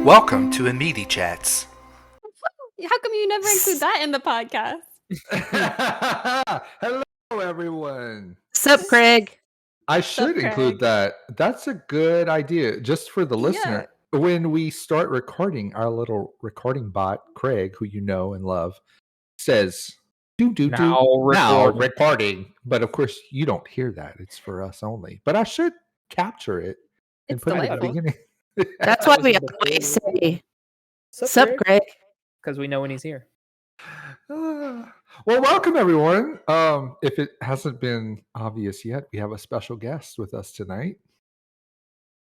Welcome to Immedi Chats. How come you never include that in the podcast? Hello, everyone. Sup, Craig? I should include that. That's a good idea, just for the listener. When we start recording, our little recording bot, Craig, who you know and love, says, Now recording. But of course, you don't hear that. It's for us only. But I should capture it and It's put it at the delightful. beginning. That's why we always say, Sup, Craig? Because we know when he's here. Well, welcome everyone. If it hasn't been obvious yet, we have a special guest with us tonight.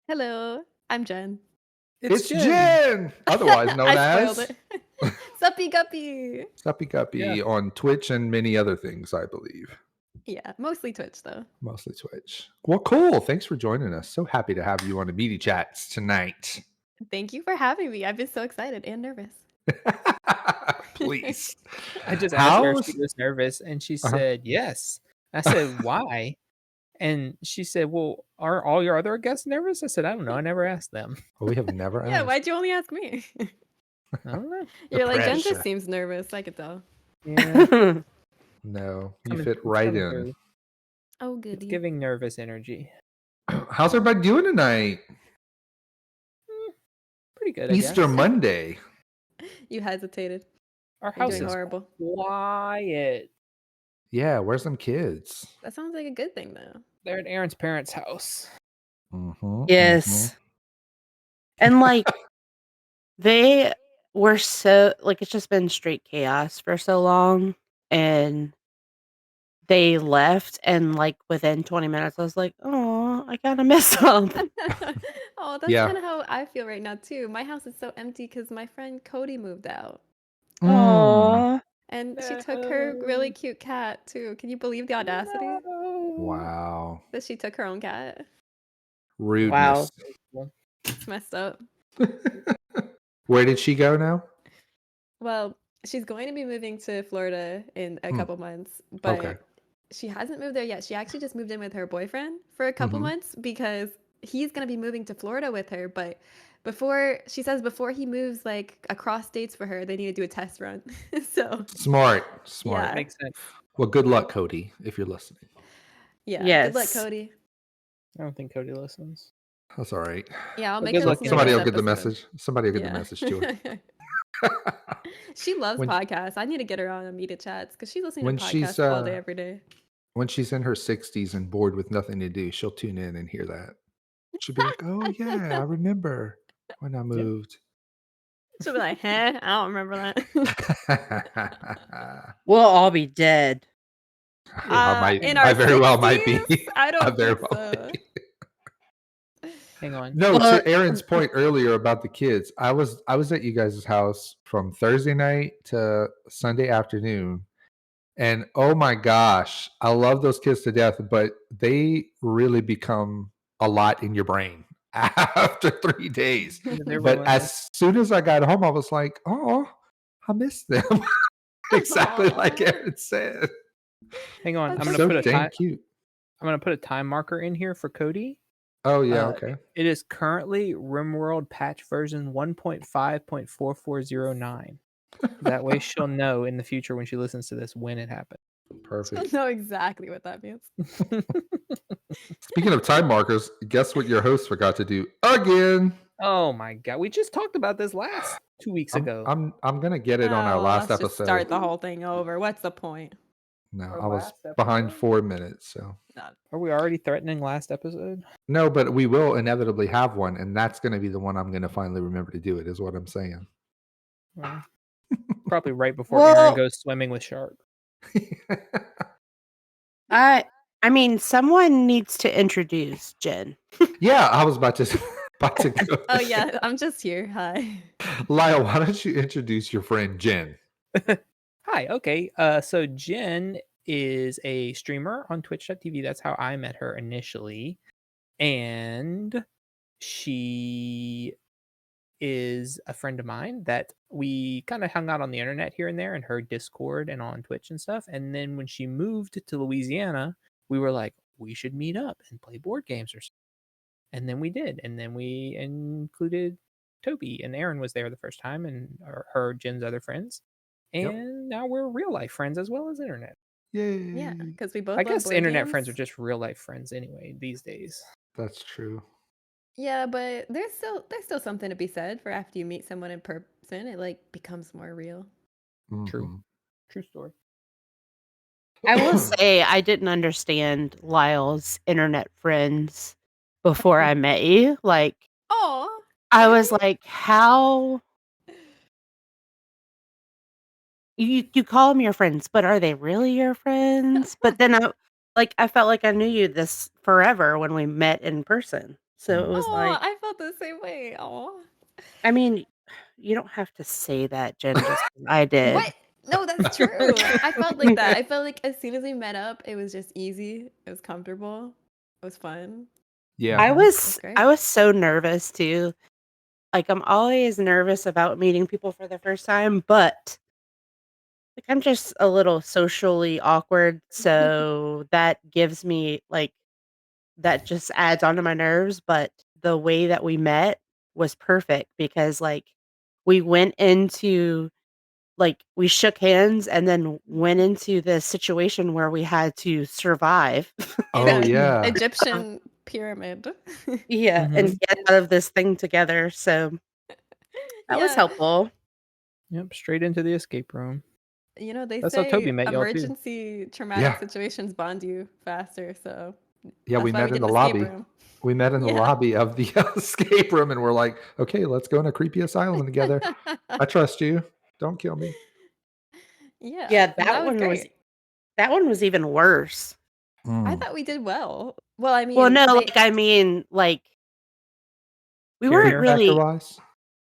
Hello, I'm Jen. It's Jenn, otherwise known I spoiled as it. Suppy Guppy. Suppy Guppy on Twitch and many other things, I believe. Yeah, mostly Twitch though. Mostly Twitch. Well, cool. Thanks for joining us. So happy to have you on Immedi Chats tonight. Thank you for having me. I've been so excited and nervous. Please. I just asked her if she was nervous, and she said yes. I said, why? And she said, well, are all your other guests nervous? I said, I don't know. I never asked them. Well, we have never asked. Yeah, why'd you only ask me? I don't know. You're like, Jen just seems nervous. I could tell. Yeah. No, you fit right in. Through. Oh, goody. It's giving nervous energy. How's everybody doing tonight? Pretty good, Easter Monday. You hesitated. Our house is horrible. Quiet. Yeah, where's some kids? That sounds like a good thing, though. They're at Aaron's parents' house. Mm-hmm, yes. And they were so, it's just been straight chaos for so long. And they left, and within 20 minutes, I was like, oh, I kind of miss them. Oh, that's kind of how I feel right now, too. My house is so empty because my friend Cody moved out. Aww. And she took her really cute cat, too. Can you believe the audacity? Wow. That she took her own cat. Rudeness. Wow. It's messed up. Where did she go now? Well, she's going to be moving to Florida in a couple months, but she hasn't moved there yet. She actually just moved in with her boyfriend for a couple months because he's going to be moving to Florida with her. But before he moves across states for her, they need to do a test run. So smart. Yeah. Makes sense. Well, good luck, Cody, if you're listening. Yeah. Yes. Good luck, Cody. I don't think Cody listens. That's all right. Yeah, I'll make her listen. Somebody will get the message. Somebody will get the message to her. She loves podcasts. I need to get her on Immedi Chats because she's listening to podcasts all day, every day. When she's in her 60s and bored with nothing to do, she'll tune in and hear that. She'll be like, oh, yeah, I remember when I moved. She'll be like, I don't remember that. We'll all be dead. I very well might be. I don't think so. Hang on. No, to Aaron's point earlier about the kids, I was at you guys' house from Thursday night to Sunday afternoon, and oh my gosh, I love those kids to death, but they really become a lot in your brain after 3 days. But as soon as I got home, I was like, oh, I miss them. Exactly like Aaron said. Hang on, I'm gonna put a time marker in here for Cody. Oh, yeah, okay. It is currently RimWorld patch version 1.5.4409. That way she'll know in the future when she listens to this when it happened. Perfect. She'll know exactly what that means. Speaking of time markers, guess what your host forgot to do again? Oh my god, we just talked about this last 2 weeks ago. I'm gonna get it on our last episode. Just start the whole thing over. What's the point? No, I was behind 4 minutes, so. Are we already threatening last episode? No, but we will inevitably have one, and that's going to be the one I'm going to finally remember to do it, is what I'm saying. Well, probably right before Aaron goes swimming with shark. I mean, someone needs to introduce Jen. Yeah, I was about to go. Oh, yeah, I'm just here. Hi. Lyle, why don't you introduce your friend Jen? Hi, okay. So Jen is a streamer on twitch.tv. That's how I met her initially. And she is a friend of mine that we kind of hung out on the internet here and there in her Discord and on Twitch and stuff. And then when she moved to Louisiana, we were like, we should meet up and play board games or something. And then we did. And then we included Toby, and Aaron was there the first time, and her Jen's other friends, and now we're real life friends as well as internet. Yay! Yeah, because we both I love guess board internet games. friends are just real life friends anyway these days. That's true. Yeah, but there's still something to be said for after you meet someone in person, it like becomes more real. Mhm. True story. I will say I didn't understand Lyle's internet friends before I met you. Like, Oh, I was like, how you call them your friends, but are they really your friends? But then I felt like I knew you this forever when we met in person. So it was like, I felt the same way. Oh, I mean, you don't have to say that, Jen, just 'cause I did. what? No, that's true. I felt like that. I felt like as soon as we met up, it was just easy. It was comfortable. It was fun. Yeah. I was great. I was so nervous too. Like, I'm always nervous about meeting people for the first time, but like I'm just a little socially awkward, so that gives me like that just adds onto my nerves, but the way that we met was perfect because like we went into like we shook hands and then went into this situation where we had to survive. Oh The yeah. Egyptian pyramid. Yeah, and get out of this thing together. So that was Yeah. helpful. Yep, straight into the escape room. You know, they That's how say Toby met y'all, too. emergency traumatic Yeah. situations bond you faster. So Yeah, that's we why met in did the an escape lobby. room. We met in the Yeah. lobby of the escape room, and we're like, okay, let's go in a creepy asylum together. I trust you. Don't kill me. Yeah, that that was one was great. even worse. I Mm. thought we did well. Well, I Well, mean, no, like I mean, like we Fear weren't Fear factor really wise.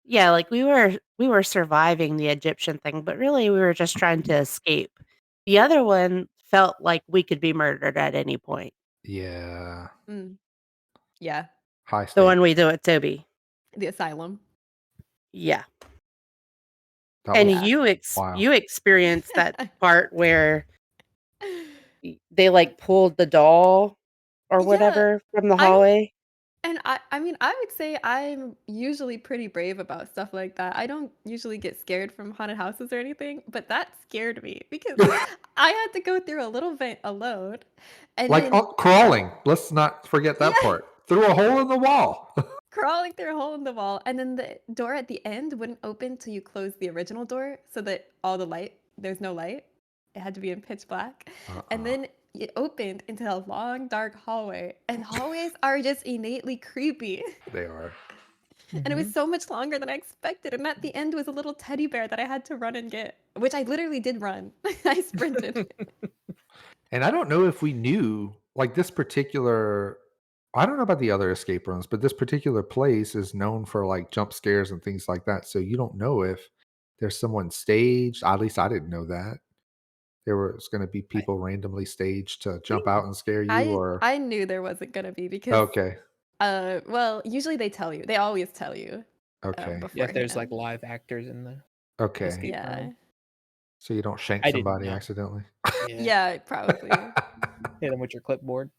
yeah, like we were surviving the Egyptian thing, but really we were just trying to escape. The other one felt like we could be murdered at any point. Yeah. yeah, High The stakes. one we do at Toby. the asylum. Yeah. That And was wow. you experienced that part where they like pulled the doll or Yeah, whatever from the I don't hallway. and I mean, I would say I'm usually pretty brave about stuff like that. I don't usually get scared from haunted houses or anything, but that scared me because I had to go through a little bit alone. And Like then crawling. Let's not forget that yeah, part. Through a hole in the wall. crawling through a hole in the wall, and then the door at the end wouldn't open till you close the original door so that there's no light. It had to be in pitch black. And then it opened into a long, dark hallway, and hallways are just innately creepy. They are. And it was so much longer than I expected. And at the end was a little teddy bear that I had to run and get, which I literally did run. I sprinted. And I don't know if we knew like this particular I don't know about the other escape rooms, but this particular place is known for like jump scares and things like that. So you don't know if there's someone staged. At least I didn't know that. There was going to be people randomly staged to jump out and scare you or I knew there wasn't gonna be because okay. well, usually they tell you. They always tell you Okay. beforehand. Yeah, if there's like live actors in the Okay. escape Yeah. room. So you don't shank I didn't somebody know. accidentally. Yeah, probably. Hit them with your clipboard.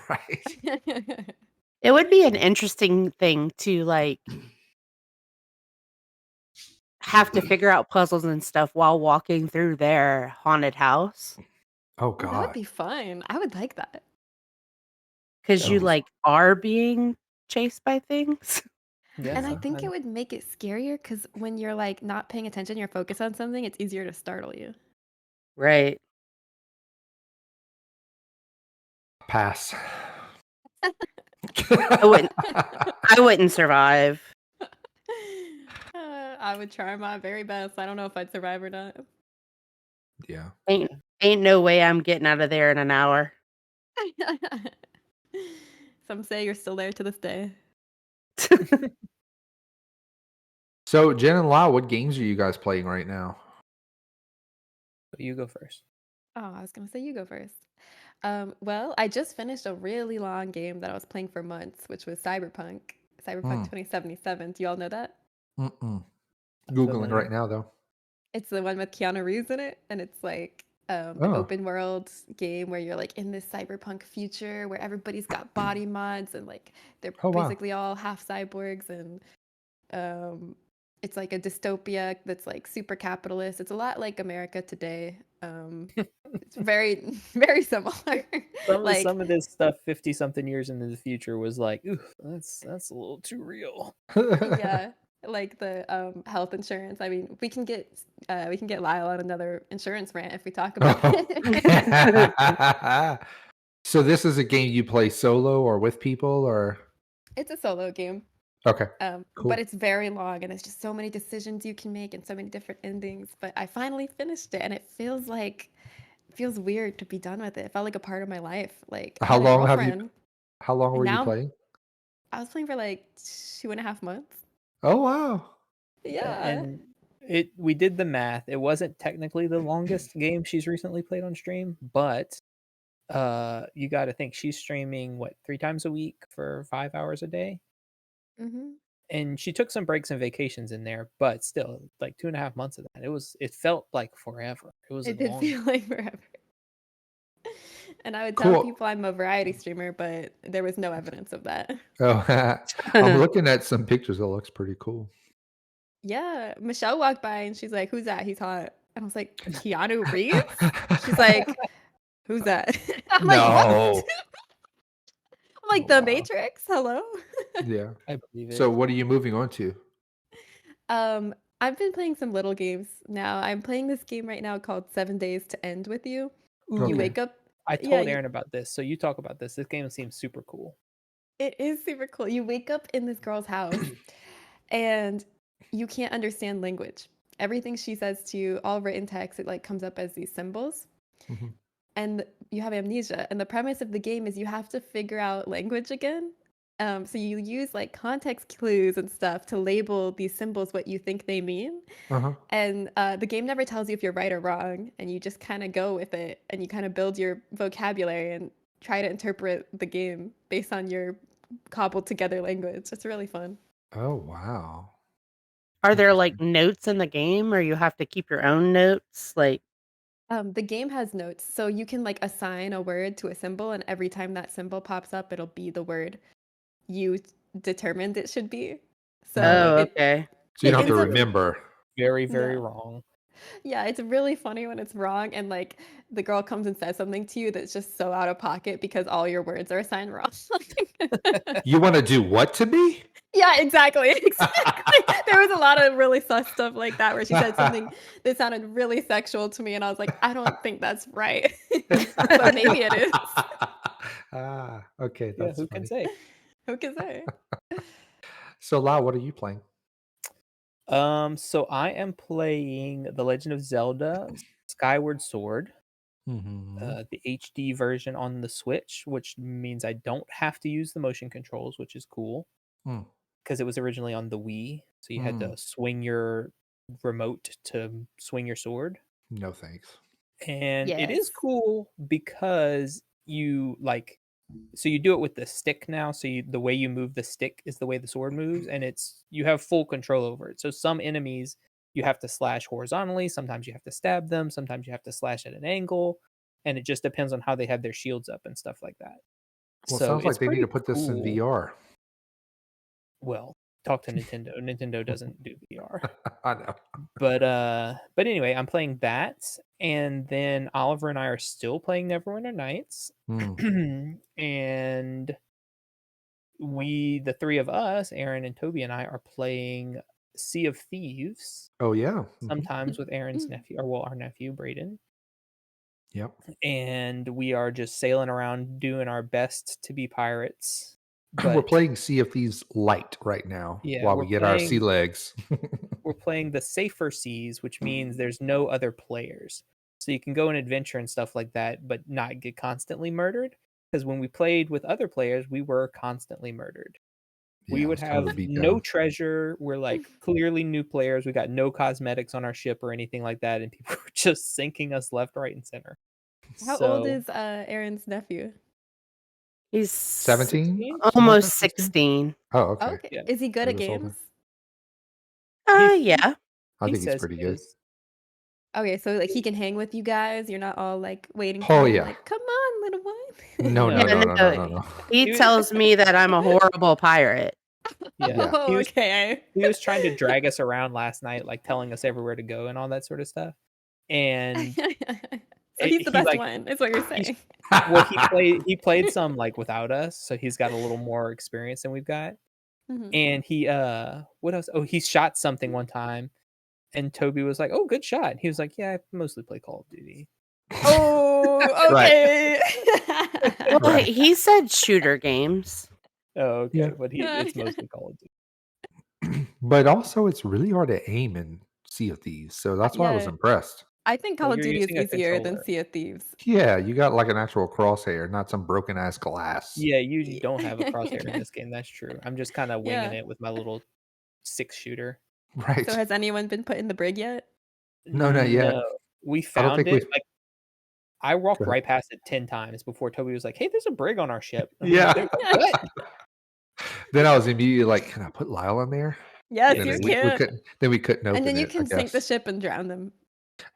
Right. It would be an interesting thing to like have to figure out puzzles and stuff while walking through their haunted house Oh That would God. be fun. I would like that. because That'd you be like are being chased by things. Yeah, And I think it would make it scarier because when you're like not paying attention, you're focused on something, it's easier to startle you. Right. Pass. I wouldn't survive. I would try my very best. I don't know if I'd survive or not. Yeah. Ain't no way I'm getting out of there in an hour. Some say you're still there to this day. So Jen and Lau, what games are you guys playing right now? You go first. Oh, I was gonna say you go first. Well, I just finished a really long game that I was playing for months, which was Cyberpunk 2077. Do you all know that? Mm-mm. Googling Familiar. right now though. It's the one with Keanu Reeves in it, and it's like an Oh. open world game where you're like in this cyberpunk future where everybody's got body mods and like they're Oh, wow. basically all half cyborgs, and It's like a dystopia that's like super capitalist. It's a lot like America today. It's very very similar. Like Some of this stuff 50 something years into the future was like, ooh, that's a little too real. yeah, like the health insurance. I mean, we can get Lyle on another insurance rant if we talk about it. So this is a game you play solo or with people, or It's a solo game. okay, cool. But it's very long and it's just so many decisions you can make and so many different endings. But I finally finished it and it feels weird to be done with it. It felt like a part of my life. Like I How had a long girlfriend. How long were you Now playing? I was playing for like 2.5 months. Oh wow. Yeah. And we did the math. It wasn't technically the longest game she's recently played on stream, but you got to think she's streaming 3 times a week for 5 hours a day. Mm-hmm. And she took some breaks and vacations in there, but still, like 2.5 months of that. It felt like forever. It did feel like forever. And I would Cool. tell people I'm a variety streamer, but there was no evidence of that. Oh, I'm looking at some pictures. It looks pretty cool. Yeah, Michelle walked by and she's like, "Who's that? He's hot." And I was like, "Keanu Reeves?" She's like, "Who's that?" I'm like, No. "What?" I'm like, "The Matrix? Hello?" Yeah. I believe it. So what are you moving on to? I've been playing some little games now. I'm playing this game right now called 7 Days to End with You. Ooh, You wake up. I told Aaron about this, so you talk about this. This game seems super cool. It is super cool. You wake up in this girl's house and you can't understand language. Everything she says to you, all written text, it like comes up as these symbols. Mm-hmm. And you have amnesia. And the premise of the game is you have to figure out language again. So you use like context clues and stuff to label these symbols what you think they mean. Uh-huh. And the game never tells you if you're right or wrong. And you just kind of go with it and you kind of build your vocabulary and try to interpret the game based on your cobbled together language. It's really fun. Oh wow. Are there like notes in the game, or you have to keep your own notes? Like, the game has notes, so you can like assign a word to a symbol, and every time that symbol pops up, it'll be the word you determined it should be. So okay. So you don't have to remember. Very, very wrong. Yeah, it's really funny when it's wrong, and like the girl comes and says something to you that's just so out of pocket because all your words are assigned wrong. You want to do what to me? Yeah, exactly. There was a lot of really sus stuff like that where she said something that sounded really sexual to me, and I was like, I don't think that's right. But maybe it is. Okay. That's who can say? Who can say? So Lau, what are you playing? So I am playing The Legend of Zelda Skyward Sword, the HD version on the Switch, which means I don't have to use the motion controls, which is cool. Because it was originally on the Wii, so you had to swing your remote to swing your sword. No thanks. And it is cool because you so you do it with the stick now. So the way you move the stick is the way the sword moves, and you have full control over it. So some enemies you have to slash horizontally, sometimes you have to stab them, sometimes you have to slash at an angle, and it just depends on how they have their shields up and stuff like that. Well, so it sounds like they need to pretty put this in VR. Well, talk to Nintendo. Nintendo doesn't do VR. I know. But anyway, I'm playing that, and then Oliver and I are still playing Neverwinter Nights. And the three of us, Aaron and Toby and I, are playing Sea of Thieves. Oh yeah. Sometimes with Aaron's nephew, our nephew Braden. Yep. And we are just sailing around doing our best to be pirates. We're playing Sea of Thieves light right now while we get our sea legs. We're playing the safer seas, which means there's no other players. So you can go on adventure and stuff like that, but not get constantly murdered. Because when we played with other players, we were constantly murdered. We would have no treasure. We're like clearly new players. We got no cosmetics on our ship or anything like that. And people were just sinking us left, right, and center. How old is Aaron's nephew? He's 17? Almost 16. Oh, okay. Yeah. Is he good at games? Yeah. I think he's pretty good. Okay, so like he can hang with you guys. You're not all like waiting for him, like, come on, little one. No. He tells me that I'm a horrible pirate. Yeah. Oh, okay. He was trying to drag us around last night, like telling us everywhere to go and all that sort of stuff. And So he's the he best like one, is what you're he's saying. well, he played some like without us, so he's got a little more experience than we've got. Mhm. And he what else? Oh, he shot something one time, and Toby was like, "Oh, good shot." He was like, "Yeah, I mostly play Call of Duty." Oh, Right. okay. Well, Right. he said shooter games. Oh, okay, Yeah. but it's mostly Call of Duty. But also, it's really hard to aim in Sea of Thieves, so that's why I was Yeah. impressed. I think Well, Call of you're Duty is using a easier than controller. Sea of Thieves. Yeah, you got like an actual crosshair, not some broken ass glass. Yeah, you don't have a crosshair in this game. That's true. I'm just kind of winging Yeah. it with my little 6-shooter. Right. So has anyone been put in the brig yet? No, not yet. No, we I don't found think it. we've. Like I walked Go ahead. right past it 10 times before Toby was like, "Hey, there's a brig on our ship." I'm Yeah. like, "What?" Then I was immediately like, "Can I put Lyle in there?" Yes, Yeah, And you then see? we can. couldn't. Then we couldn't And open then you it. I can sink the guess. ship and drown them.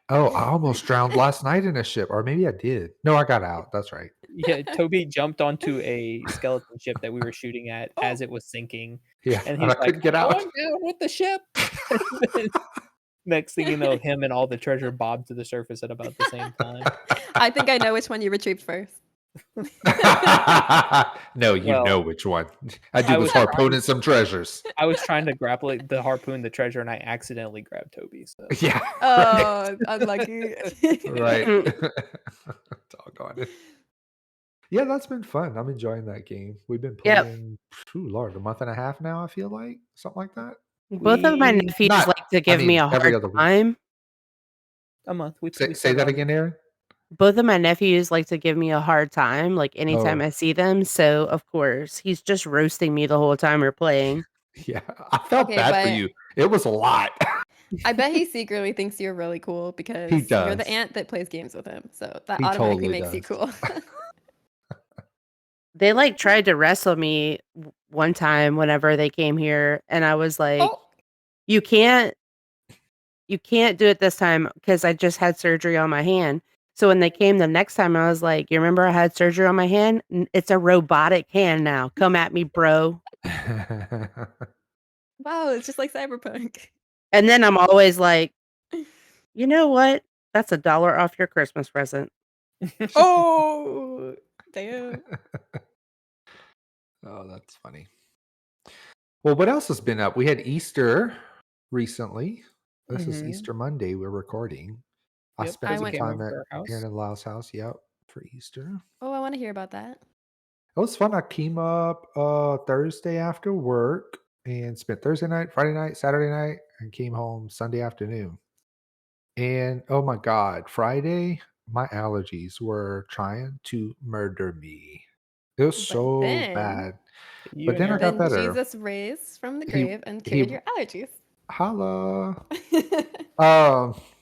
Oh, I almost drowned last night in a ship, or maybe I did. No, I got out. That's right. Yeah, Toby jumped onto a skeleton ship that we were shooting at Oh. as it was sinking, Yeah, and and he's I like, couldn't get "I'm out. going down with the ship." And then next thing you know, him and all the treasure bobbed to the surface at about the same time. I think I know which one you retrieved first. No, you know Well, which one. I I did was was trying harpooning some treasures. I was trying to grapple it, the harpoon the treasure, and I accidentally grabbed Toby. So Yeah. Oh, unlucky. Right. Mm. Doggone it. Yeah, that's been fun. I'm enjoying that game. We've been Yep. playing, Lord, a month and a half now, I feel like. Something like that. Both of my we nephews Not, like to I give me mean, a every hard other week. time. a month. We Say started that on again, Aaron. Both of my nephews like to give me a hard time, like anytime Oh, I see them. So of course he's just roasting me the whole time we're playing. yeah. I felt Okay, bad for but you. It was a lot. I bet he secretly thinks you're really cool He because you're the does. aunt that plays games with him. So that He automatically totally makes you does. cool. They like tried to wrestle me one time whenever they came here, and I was like, Oh, you can't do it this time because I just had surgery on my hand. So when they came the next time, I was like, you remember I had surgery on my hand? It's a robotic hand now. Come at me, bro. wow, it's just like Cyberpunk. And then I'm always like, you know what? That's $1 off your Christmas present. Oh, damn. Oh, that's funny. Well, what else has been up? We had Easter recently. This is Mhm. Easter Monday. We're recording. I Yep, spent I some went. came time over at to our house. Aaron and Lyle's house. Yep, for Easter. Oh, I want to hear about that. It was fun. I came up Thursday after work and spent Thursday night, Friday night, Saturday night, and came home Sunday afternoon. And oh my God, Friday, my allergies were trying to murder me. It was But so then, bad. You But and then I Aaron got then better. Jesus raised from the He grave and he cured your allergies. holla.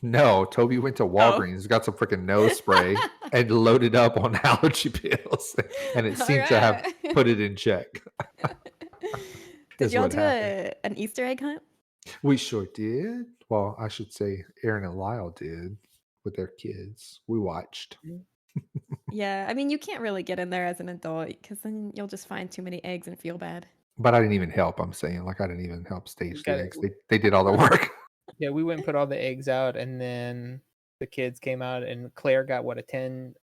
No, Toby went to Oh. Walgreens, got some freaking nose spray, and loaded up on allergy pills, and it All seemed to have right. put it in check. Did Is y'all what do happened. an Easter egg hunt? We sure did. Well, I should say Aaron and Lyle did with their kids. We watched. Yeah, I mean, you can't really get in there as an adult because then you'll just find too many eggs and feel bad. But I didn't even help. I'm saying, like, I didn't even help stage Got the it. eggs. They did all the work. Yeah, we went and put all the eggs out, and then the kids came out, and Claire got what, a 10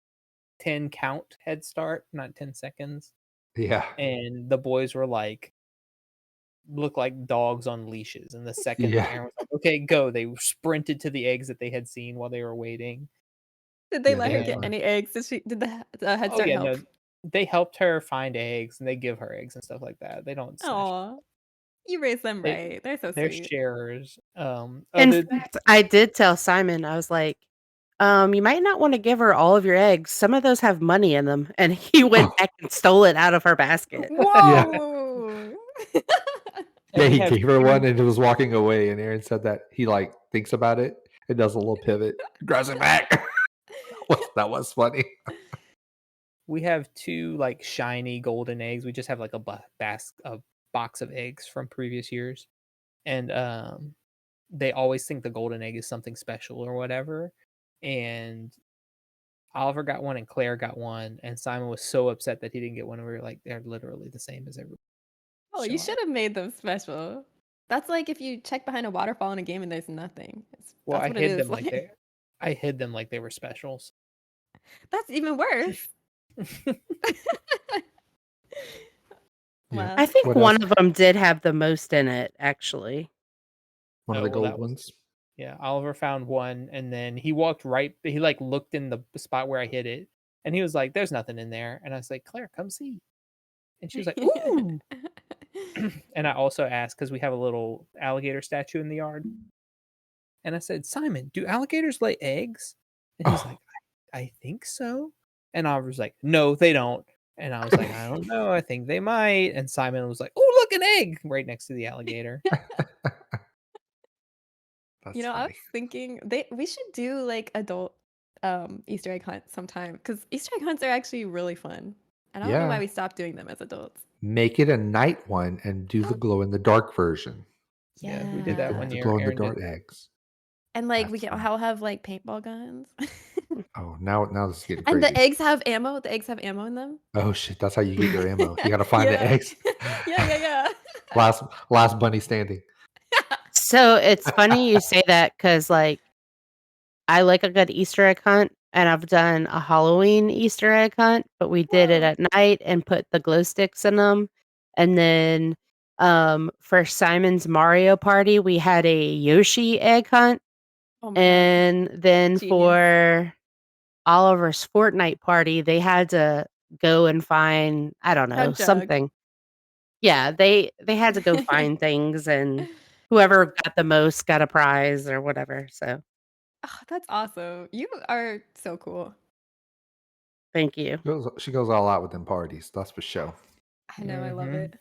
count head start, not 10 seconds. Yeah. And the boys were like, look like dogs on leashes. And the second Yeah. Aaron was like, okay, go, they sprinted to the eggs that they had seen while they were waiting. Did they Yeah, let they her had get fun. any eggs? Did the Head Oh Start yeah, help? no, they helped her find eggs, and they give her eggs and stuff like that. They don't snatch. Aw, you raised them They right. They're so they're sweet. sharers. In Other fact, I did tell Simon, I was like, you might not want to give her all of your eggs. Some of those have money in them. And he went Oh, back and stole it out of her basket. yeah. Whoa! and Yeah, we he have gave her two- one and was walking away. And Aaron said that he like thinks about it and does a little pivot, grabs it back. That was funny. we have two like shiny golden eggs. We just have like a box of eggs from previous years, and they always think the golden egg is something special or whatever. And Oliver got one and Claire got one, and Simon was so upset that he didn't get one. And we were like, they're literally the same as everyone. Oh, show you up. should have made them special. That's like if you check behind a waterfall in a game and there's nothing. Well, That's I what it hid is them like like. they. I hid them like they were specials. That's even worse. Yeah. Well, I think What one else? of them did have the most in it, actually. One of Oh, the well, gold that was ones. yeah. Oliver found one, and then he walked right. He like looked in the spot where I hid it, and he was like, "There's nothing in there." And I was like, "Claire, come see." And she was like, "Ooh." And I also asked because we have a little alligator statue in the yard, and I said, "Simon, do alligators lay eggs?" And he's Oh. like, I think so." And I was like, "No, they don't." And I was like, "I don't know. I think they might." And Simon was like, "Oh, look, an egg right next to the alligator." That's I was funny. thinking we should do like adult Easter egg hunt sometime because Easter egg hunts are actually really fun. And I don't know why Yeah. we stopped doing them as adults. Make it a night one and do the glow in the dark version. Yeah, we did that Yeah. one The year. glow in the Aaron did dark that. eggs. And like we That's can fun. all have like paintball guns. Oh, now this is getting And the crazy. eggs have ammo. The eggs have ammo in them. Oh shit, that's how you get your ammo. You gotta find the Yeah. eggs. Yeah. last bunny standing. So it's funny you say that because, like, I like a good Easter egg hunt, and I've done a Halloween Easter egg hunt, but we did it Whoa. at night and put the glow sticks in them. And then for Simon's Mario Party, we had a Yoshi egg hunt. Oh my God. And then Genius. for Oliver's Fortnite party, they had to go and find, I don't know, Hug jug. something. Yeah, they had to go find things, and whoever got the most got a prize or whatever. So Oh, that's awesome. You are so cool. thank you. She goes all out with them parties. That's for sure. I know. I love Mhm. it.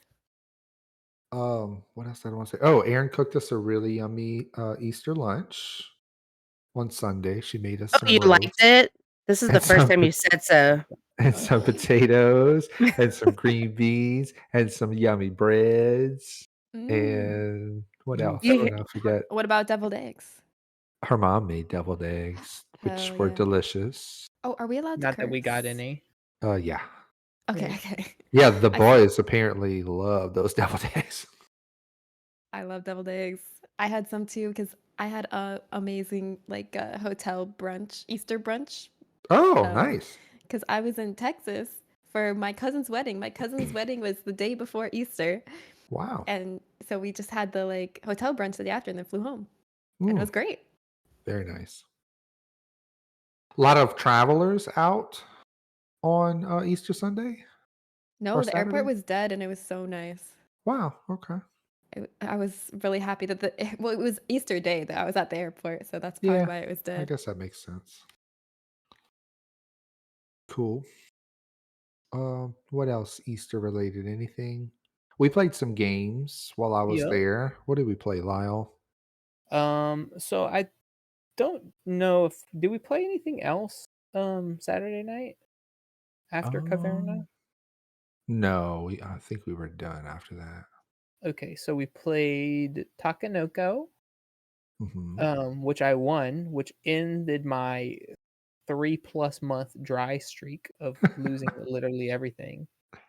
What else did I want to say? Oh, Erin cooked us a really yummy Easter lunch on Sunday. She made us Oh, some you liked roast it? This is and the first some time you said so. and some potatoes and some green beans and some yummy breads. And what else? You What I forget? What about deviled eggs? Her mom made deviled eggs, which Hell were yeah. delicious. Oh, are we allowed to Not that we got curse? any. Yeah. Okay, Yeah. okay. Yeah, the I s- boys apparently love those deviled eggs. I love deviled eggs. I had some too because I had a amazing like hotel brunch, Easter brunch. Oh, nice. Because I was in Texas for my cousin's wedding. My cousin's wedding was the day before Easter, Wow. and so we just had the like hotel brunch the day after, and then flew home, and it was great. Very nice. A lot of travelers out on Easter Sunday No, or the airport Saturday. was dead, and it was so nice. Wow. Okay. I was really happy that well, it was Easter Day that I was at the airport, so that's probably Yeah, why it was I dead. guess that makes sense. Cool. What else Easter related? Anything? We played some games while I was Yep. there. What did we play, Lyle? So I don't know if did we play anything else Saturday night after Caverna? No, I think we were done after that. Okay, so we played Takanoko, which I won, which ended my 3+ month dry streak of losing literally everything.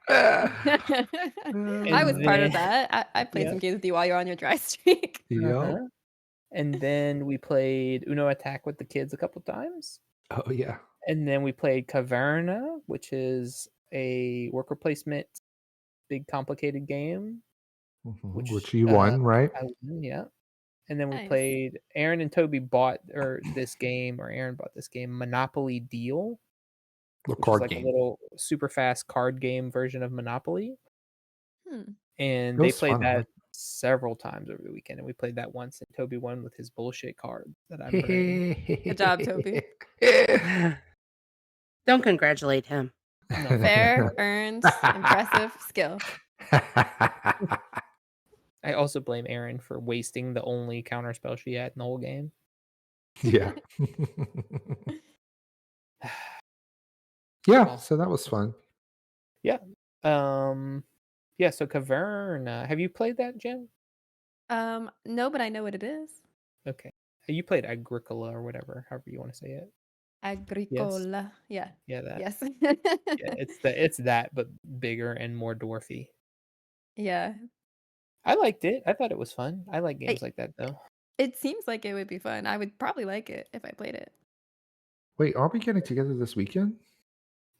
I was And part of then that. I played yeah, some games with you while you're on your dry streak. Yep. and then we played Uno Attack with the kids a couple times. Oh yeah. And then we played Caverna, which is a worker placement, big complicated game, Which you won, right? I won, yeah. And then we Nice. played. Aaron and Toby bought this game, or Aaron bought this game, Monopoly Deal, The which is card like game. a little super fast card game version of Monopoly. And It they was played fun, I that liked several times over the weekend, and we played that once, and Toby won with his bullshit card that I'm bringing. Good job, Toby. Don't congratulate him. No, Fair, earned, impressive skill. I also blame Aaron for wasting the only counter spell she had in the whole game. Yeah. Well, So that was fun. Yeah. Yeah, so Caverna. Have you played that, Jen? No, but I know what it is. Okay. You played Agricola or whatever, however you want to say it. Agricola. Yeah. Yeah, that. Yes. Yeah, it's that but bigger and more dwarfy. Yeah. I liked it. I thought it was fun. I like games It, like that though. it seems like it would be fun. I would probably like it if I played it. Wait, aren't we getting together this weekend?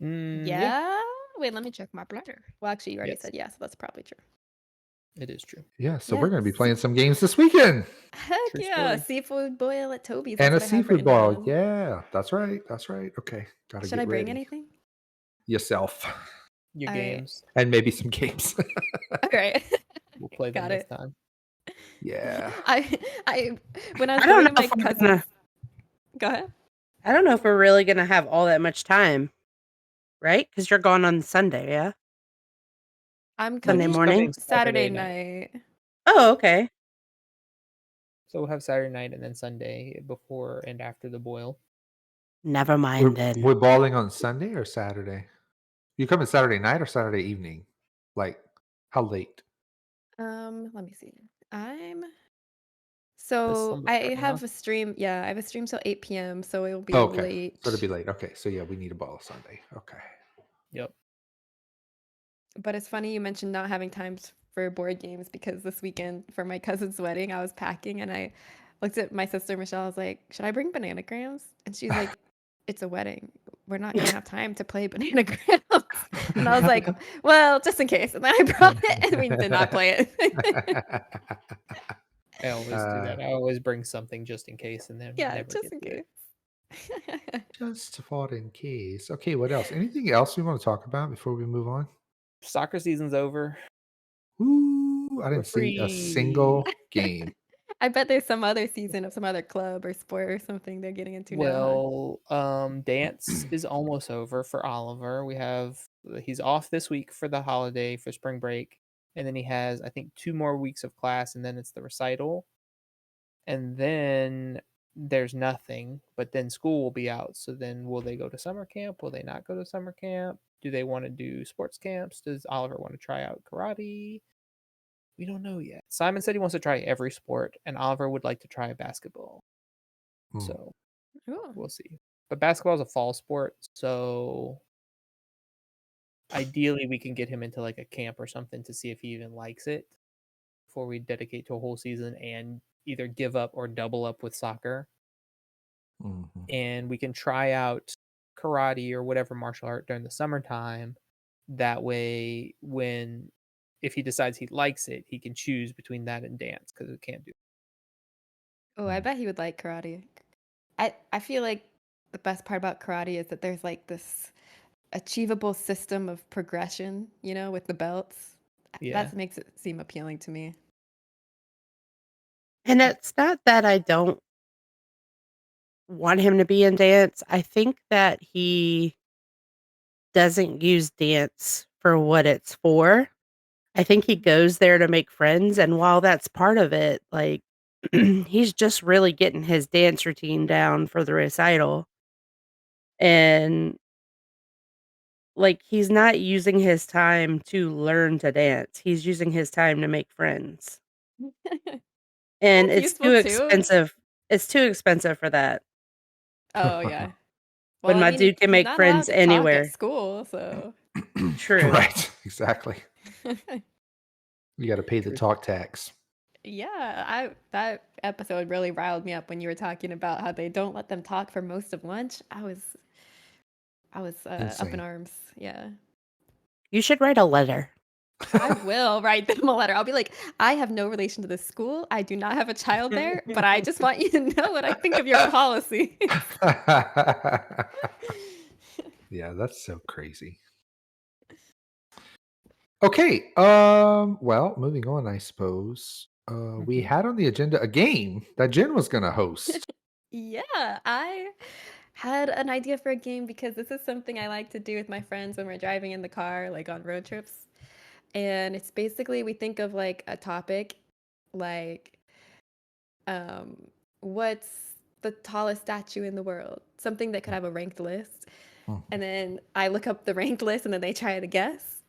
Yeah. Yeah. Wait, let me check my planner. Well, actually, you already Yes, said yes, so that's probably true. it is true. Yeah, so we're Yeah. going to be playing some games this weekend. Heck True yeah. story. Seafood boil at Toby's. And That's a what I have seafood written ball. down. Yeah, that's right. That's right. Okay, got to Should I get bring ready. anything? Yourself. Your All right. games. And maybe some games. All right. We'll play them Got this it. time. Yeah. I when I was I going don't to know my if we're cousin's. gonna. Go ahead. I don't know if we're really gonna have all that much time, right? Because you're gone on Sunday, yeah. I'm Sunday coming morning. Saturday night. Oh, okay. So we'll have Saturday night and then Sunday before and after the boil. Never mind We're, then. we're balling on Sunday or Saturday? You coming Saturday night or Saturday evening? Like, how late? Let me see. I'm The so summer I party, have huh? a stream. Yeah, I have a stream till 8 p.m. So it'll be Okay. late. So it'll be late. Okay. So yeah, we need a ball Sunday. Okay. Yep. But it's funny you mentioned not having time for board games because this weekend for my cousin's wedding, I was packing and I looked at my sister Michelle. I was like, "Should I bring bananagrams?" And she's like, "It's a wedding. We're not gonna have time to play bananagrams." And I was like, "Well, just in case." And then I brought it, and we did not play it. I always do that. I always bring something just in case and then Yeah, never just get in to it. case. Just for in case. Okay, what else? Anything else we want to talk about before we move on? Soccer season's over. Ooh, I We're didn't see a free. single game. I bet there's some other season of some other club or sport or something they're getting into now, huh? Well, dance is almost over for Oliver. He's off this week for the holiday for spring break, and then he has I think 2 more weeks of class, and then it's the recital, and then there's nothing. But then school will be out. So then, will they go to summer camp? Will they not go to summer camp? Do they want to do sports camps? Does Oliver want to try out karate? We don't know yet. Simon said he wants to try every sport, and Oliver would like to try basketball. Hmm. So Ooh. we'll see. But basketball is a fall sport, so ideally we can get him into like a camp or something to see if he even likes it before we dedicate to a whole season and either give up or double up with soccer. Mhm. And we can try out karate or whatever martial art during the summertime. That way, if he decides he likes it, he can choose between that and dance because we can't do. Oh, I bet he would like karate. I feel like the best part about karate is that there's like this achievable system of progression, with the belts. Yeah. That makes it seem appealing to me. And it's not that I don't want him to be in dance. I think that he doesn't use dance for what it's for. I think he goes there to make friends, and while that's part of it, like, he's just really getting his dance routine down for the recital. And, like, he's not using his time to learn to dance. He's using his time to make friends. And That's it's useful too too. expensive. It's too expensive for that. Oh, yeah. When Well, I my mean, dude can he's make not allowed friends to talk at anywhere. school, so. True. Right, exactly. You got to pay the True. talk tax. Yeah, that episode really riled me up when you were talking about how they don't let them talk for most of lunch. I was up in Insane. arms. Yeah. You should write a letter. I will write them a letter. I'll be like, I have no relation to this school. I do not have a child there, but I just want you to know what I think of your policy. Yeah, that's so crazy. Okay. Well, moving on, I suppose. We had on the agenda a game that Jen was going to host. Yeah, I had an idea for a game because this is something I like to do with my friends when we're driving in the car, like on road trips. And it's basically we think of like a topic, like um, what's the tallest statue in the world? Something that could have a ranked list. Mhm. And then I look up the ranked list and then they try to guess.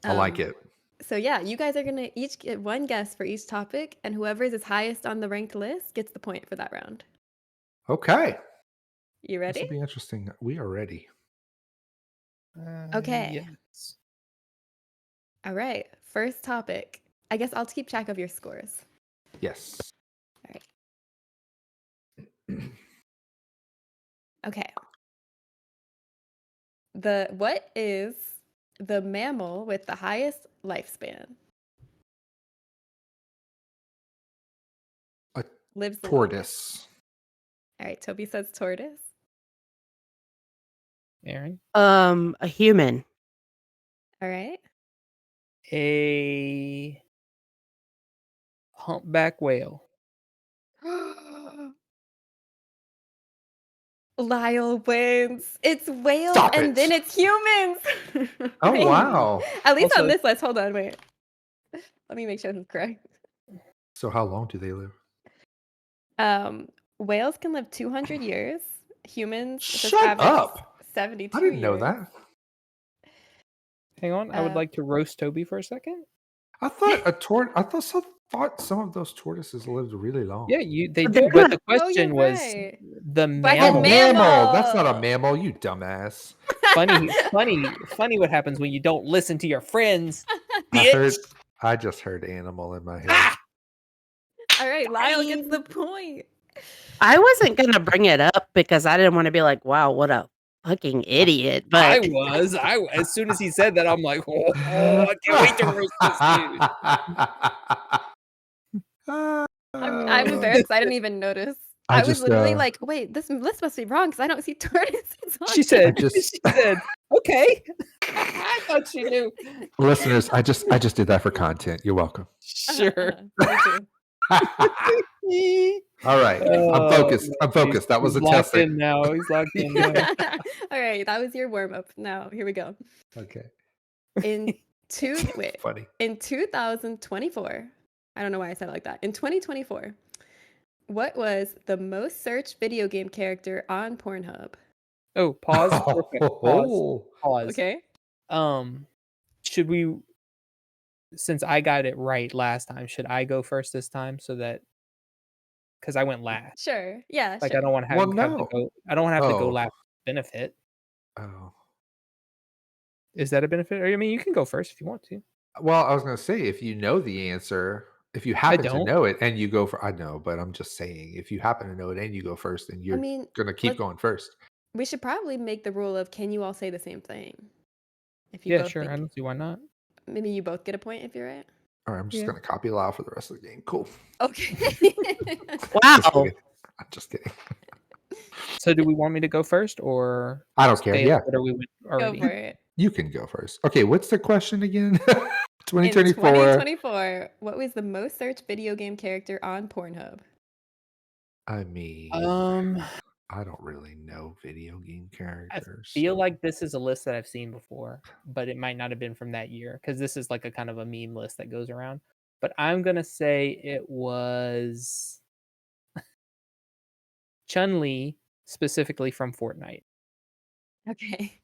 I like it. So yeah, you guys are gonna each get one guess for each topic, and whoever is highest on the ranked list gets the point for that round. Okay. You This ready? will be interesting. We are ready. Okay. Yes. All right. First topic. I guess I'll keep track of your scores. Yes. All right. Okay. What is the mammal with the highest lifespan? A Lives the tortoise. longest. All right, Toby says tortoise. Aaron? A human. All right. A humpback whale. Lyle wins. It's whales Stop and it. then it's humans. Oh, Right. wow. At least on Also- this list. Hold on, wait. Let me make sure this is correct. So how long do they live? Whales can live 200 years. Humans just Shut average up. 72 I didn't know years. that. Hang on, I would like to roast Toby for a second. I thought thought some of those tortoises lived really long. Yeah, they But do. they're But the Oh, question you're was right. the But I Oh, said mammal. mammal. That's not a mammal. mammal, you dumbass. funny what happens when you don't listen to your friends. I just heard animal in my head. All right, Lyle gets the point. I wasn't gonna bring it up because I didn't want to be like, wow, what a fucking idiot. I But was. As soon as he said that, I'm like, oh, I can't wait to roast this dude. I'm embarrassed. I didn't even notice. I was literally like, wait, this list must be wrong because I don't see tortoises on She it. said, just- she said, okay. I thought she knew. Listeners, I just did that for content. You're welcome. Sure. Me too. All right. I'm focused. I'm focused. That was He's a locked testing. in now. He's locked in now. All right, that was your warm up. Now here we go. Okay. In Funny. in 2024, I don't know why I said it like that. In 2024, what was the most searched video game character on Pornhub? Oh, pause. Pause. Pause. Okay. Should we? Since I got it right last time, should I go first this time so that? Because I went last. Sure. Yeah. Like sure. I don't want to Well, have to no. go. I don't want to have to go Oh. last. Benefit. Oh. Is that a benefit? Or, I mean, you can go first if you want to. Well, I was going to say, if you know the answer, if you happen to don't. know it and you go for, I know, but I'm just saying, if you happen to know it and you go first, then you're mean, going to keep going first. We should probably make the rule of can you all say the same thing? If you Yeah, both sure. think- I don't see why not. maybe you both get a point if you're right. All right, I'm just Yeah. going to copy Lyle for the rest of the game. Cool. Okay. Just wow. kidding. I'm just kidding. So, do we want me to go first, or I don't care. stay Yeah, what are we with Go already? for it. you can go first. Okay, what's the question again? In 2024. 2024, what was the most searched video game character on Pornhub? I mean, I don't really know video game I characters. feel so- like this is a list that I've seen before, but it might not have been from that year because this is like a kind of a meme list that goes around. But I'm gonna say it was Chun-Li, specifically from Fortnite. Okay.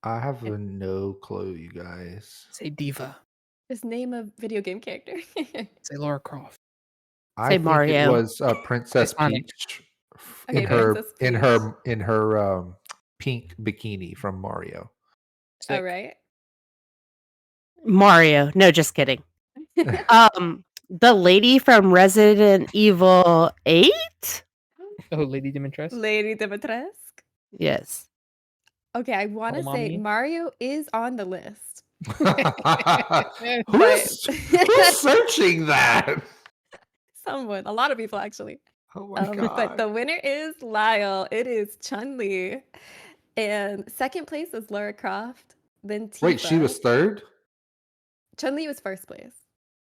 I have no clue, you guys. Say Diva. Just name a video game character. Say Lara Croft. I Say think it Mario. was Princess Sonic. Peach Okay, in her Princess in Peach. her in her pink bikini from Mario. All Sick. right. Mario. No, just kidding. The lady from Resident Evil 8? Oh, Lady Dimitrescu. Lady Dimitrescu. Yes. Okay, I want to Oh, say mommy. Mario is on the list. Who's searching that? Someone, a lot of people actually. Oh my god! But the winner is Lyle. It is Chun-Li. And second place is Lara Croft. Then Tifa. Wait, she was third. Chun-Li was first place.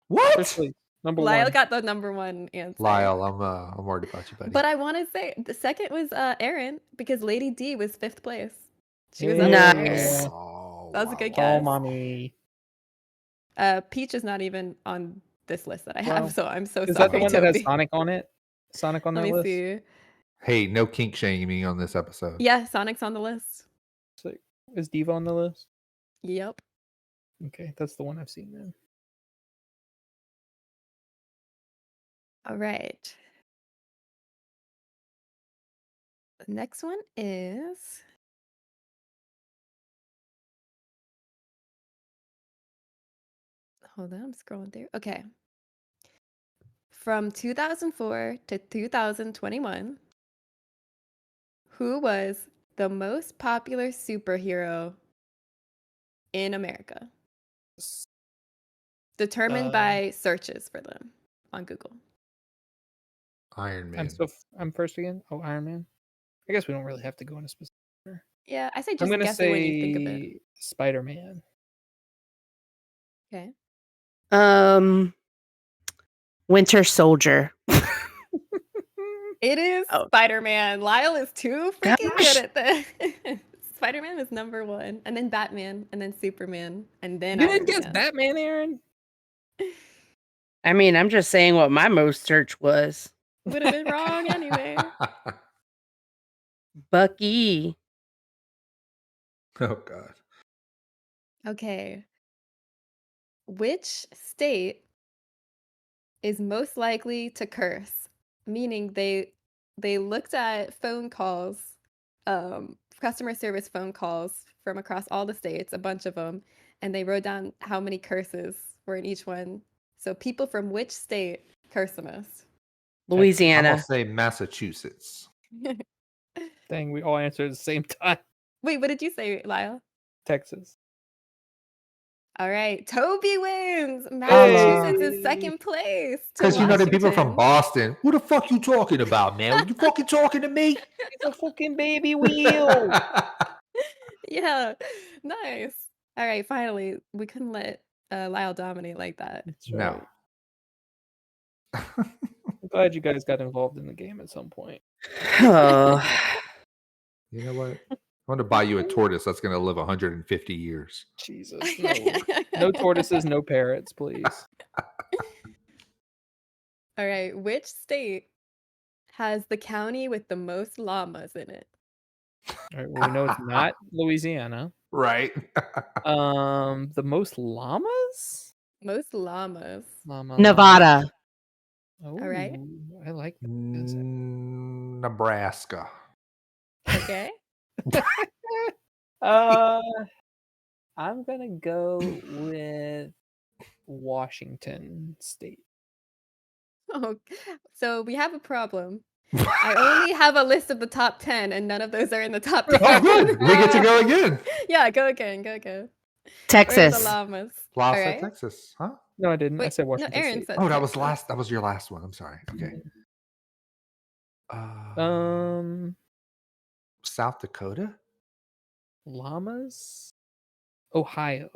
What? First place, number Lyle one. got the number one answer. Lyle, I'm worried about you, buddy. But I want to say the second was Aaron because Lady D was fifth place. She was Yeah. up there. Nice. Oh, That was a good Oh, guess. mommy. Peach is not even on this list that I have, Wow. so I'm so Is sorry, that the one that has Toby. Sonic on it? Sonic on Let that me list? see. Hey, no kink shaming on this episode. Yeah, Sonic's on the list. So, is Diva on the list? Yep. Okay, that's the one I've seen then. All right. The next one is Hold on, I'm scrolling through. Okay. From 2004 to 2021, who was the most popular superhero in America? Determined by searches for them on Google. Iron Man. I'm first again. Oh, Iron Man. I guess we don't really have to go into specific order. Yeah, I say I'm just gonna guess it when you think of it. say Spider-Man. Okay. Winter Soldier. It is Oh. Spider-Man. Lyle is too freaking Gosh. good at this. Spider-Man is number 1, and then Batman, and then Superman, and then You Iron didn't guess Man. Batman, Aaron? I mean, I'm just saying what my most search was. Would have been wrong anyway. Bucky. Oh God. Okay. Which state is most likely to curse? Meaning they looked at phone calls, customer service phone calls from across all the states, a bunch of them, and they wrote down how many curses were in each one. So people from which state curse the most? I'm Louisiana. gonna say Massachusetts. Dang, we all answered at the same time. Wait, what did you say, Lyle? Texas. All right, Toby wins. Massachusetts is Hey. second place. Because you know the people Washington. from Boston. Who the fuck you talking about, man? You fucking talking to me? It's a fucking baby wheel. Yeah, nice. All right, finally, we couldn't let Lyle dominate like that. That's No. right. I'm glad you guys got involved in the game at some point. Oh. You know what? I want to buy you a tortoise that's going to live 150 years. Jesus, no. No tortoises, no parrots, please. All right, which state has the county with the most llamas in it? All right, well, we know it's not Louisiana. Right. The most llamas? Most llamas. Llama. Nevada. Oh, All right. I like that. Nebraska. Okay. I'm gonna go with Washington State. Oh, so we have a problem. I only have a list of the top 10, and none of those are in the top 10. Oh, good. We get to go again. Yeah, go again. Go again. Where are Texas. the llamas? Last All said right. Texas, huh? No, I didn't. I Wait, said no, Washington Aaron State. said Oh, that was Texas. last. That was your last one. I'm sorry. Okay. South Dakota. Llamas? Ohio.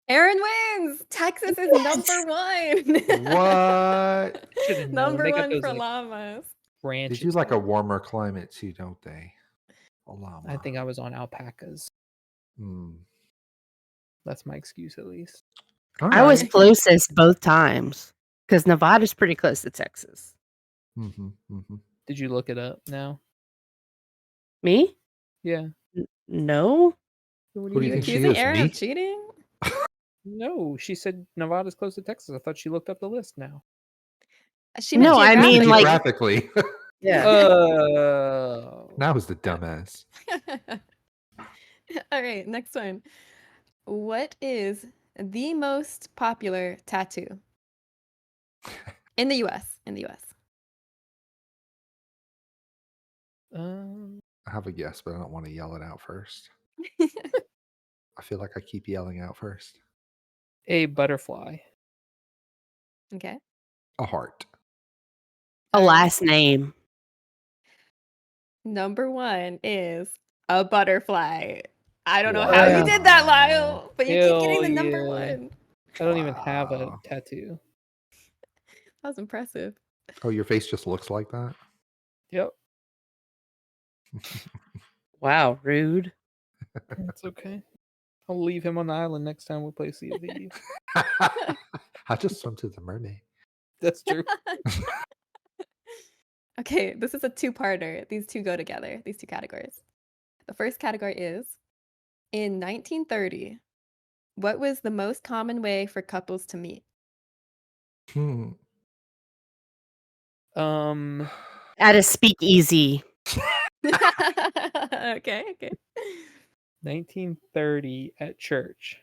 Aaron wins. Texas is number 1. What? Should've known. Number They got 1 those, for like, llamas. They ranches. do like a warmer climate too, don't they? A llama. I think I was on alpacas. Hmm. That's my excuse, at least. All I was right. closest both times because Nevada's pretty close to Texas. Mhm, mhm. Did you look it up now? Me? Yeah. No. What Who do you You think she accusing is? Aaron Me? of cheating? No, she said Nevada's close to Texas. I thought she looked up the list now. She meant No, I mean, geographically. like- Geographically. Yeah. Now who's the dumbass? All right, next one. What is the most popular tattoo in the US? In the US. I have a guess, but I don't want to yell it out first. I feel like I keep yelling out first. A butterfly. Okay. A heart. A All right. last name. Number 1 is a butterfly. I don't know how you Wow. did that, Lyle, but you keep getting the Hell number yeah. 1. I don't even have a Wow. tattoo. That was impressive. Oh, your face just looks like that? Yep. Wow, rude. It's okay. I'll leave him on the island next time we play Sea of Thieves. I just swim to the mermaid. That's true. Okay, this is a two-parter. These two go together, these two categories. The first category is, in 1930, what was the most common way for couples to meet? At a speakeasy. Okay. 1930 at church.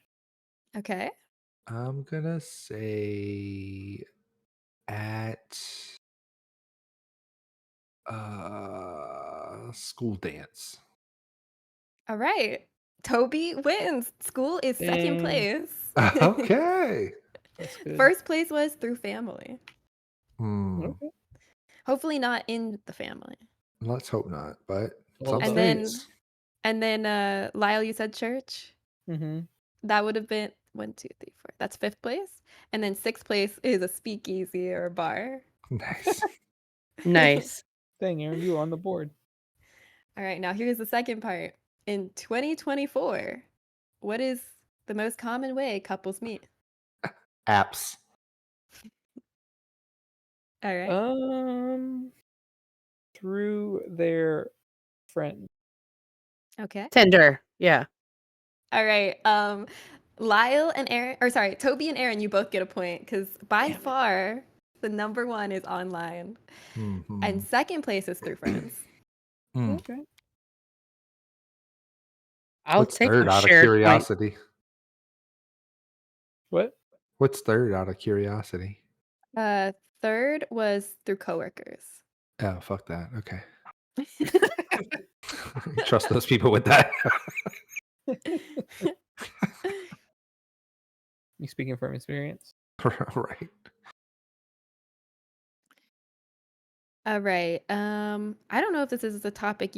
Okay. I'm gonna say at school dance. All right. Toby wins. School is second Dang. place. Okay. That's good. First place was through family. Hmm. Okay. Hopefully not in the family. Let's hope not, but Well, some And states. then Lyle, you said church. Mm-hmm. That would have been 1, 2, 3, 4. That's fifth place. And then sixth place is a speakeasy or a bar. Nice. Nice. Dang, Aaron, you were on the board. All right, now here's the second part. In 2024, what is the most common way couples meet? Apps. All right. Through their friend. Okay. Tinder. Yeah. All right. Lyle and Aaron, or sorry, Toby and Aaron, you both get a point because by Damn it. far the number one is online, and second place is through friends. Okay. I'll What's take third a out of shared point. curiosity? What? What's third out of curiosity? Third was through coworkers. Oh, fuck that. Okay. Trust those people with that. You speaking from experience? Right. All right. I don't know if this is a topic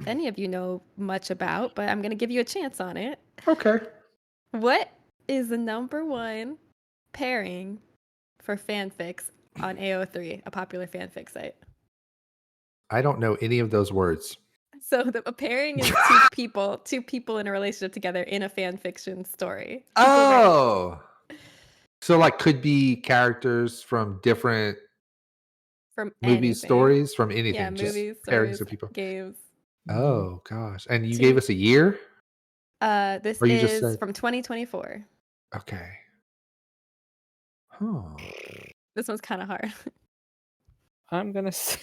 any of you know much about, but I'm gonna give you a chance on it. Okay. What is the number one pairing for fanfics on AO3, a popular fanfic site? I don't know any of those words. So a pairing is two people in a relationship together in a fan fiction story. People write- Oh. So like could be characters from different from movies, anything. stories, from anything. Yeah, just movies, pairings stories, of people. games. Oh gosh. And you Two- gave us a year? This Or you just is said from 2024. okay. Huh. This one's kind of hard. I'm gonna say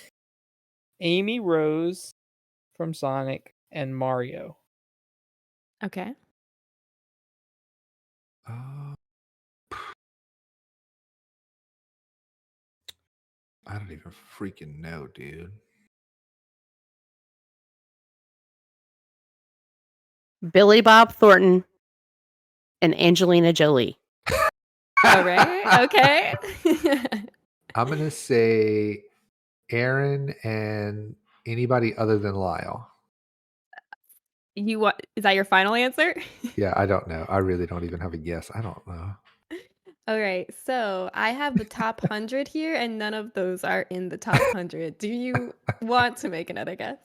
Amy Rose from Sonic and Mario. Okay. I don't even freaking know, dude. Billy Bob Thornton and Angelina Jolie. All right. Okay. I'm gonna say Aaron and anybody other than Lyle. Is that your final answer? Yeah, I don't know. I really don't even have a guess. I don't know. All right. So I have the top 100 here, and none of those are in the top 100. Do you want to make another guess?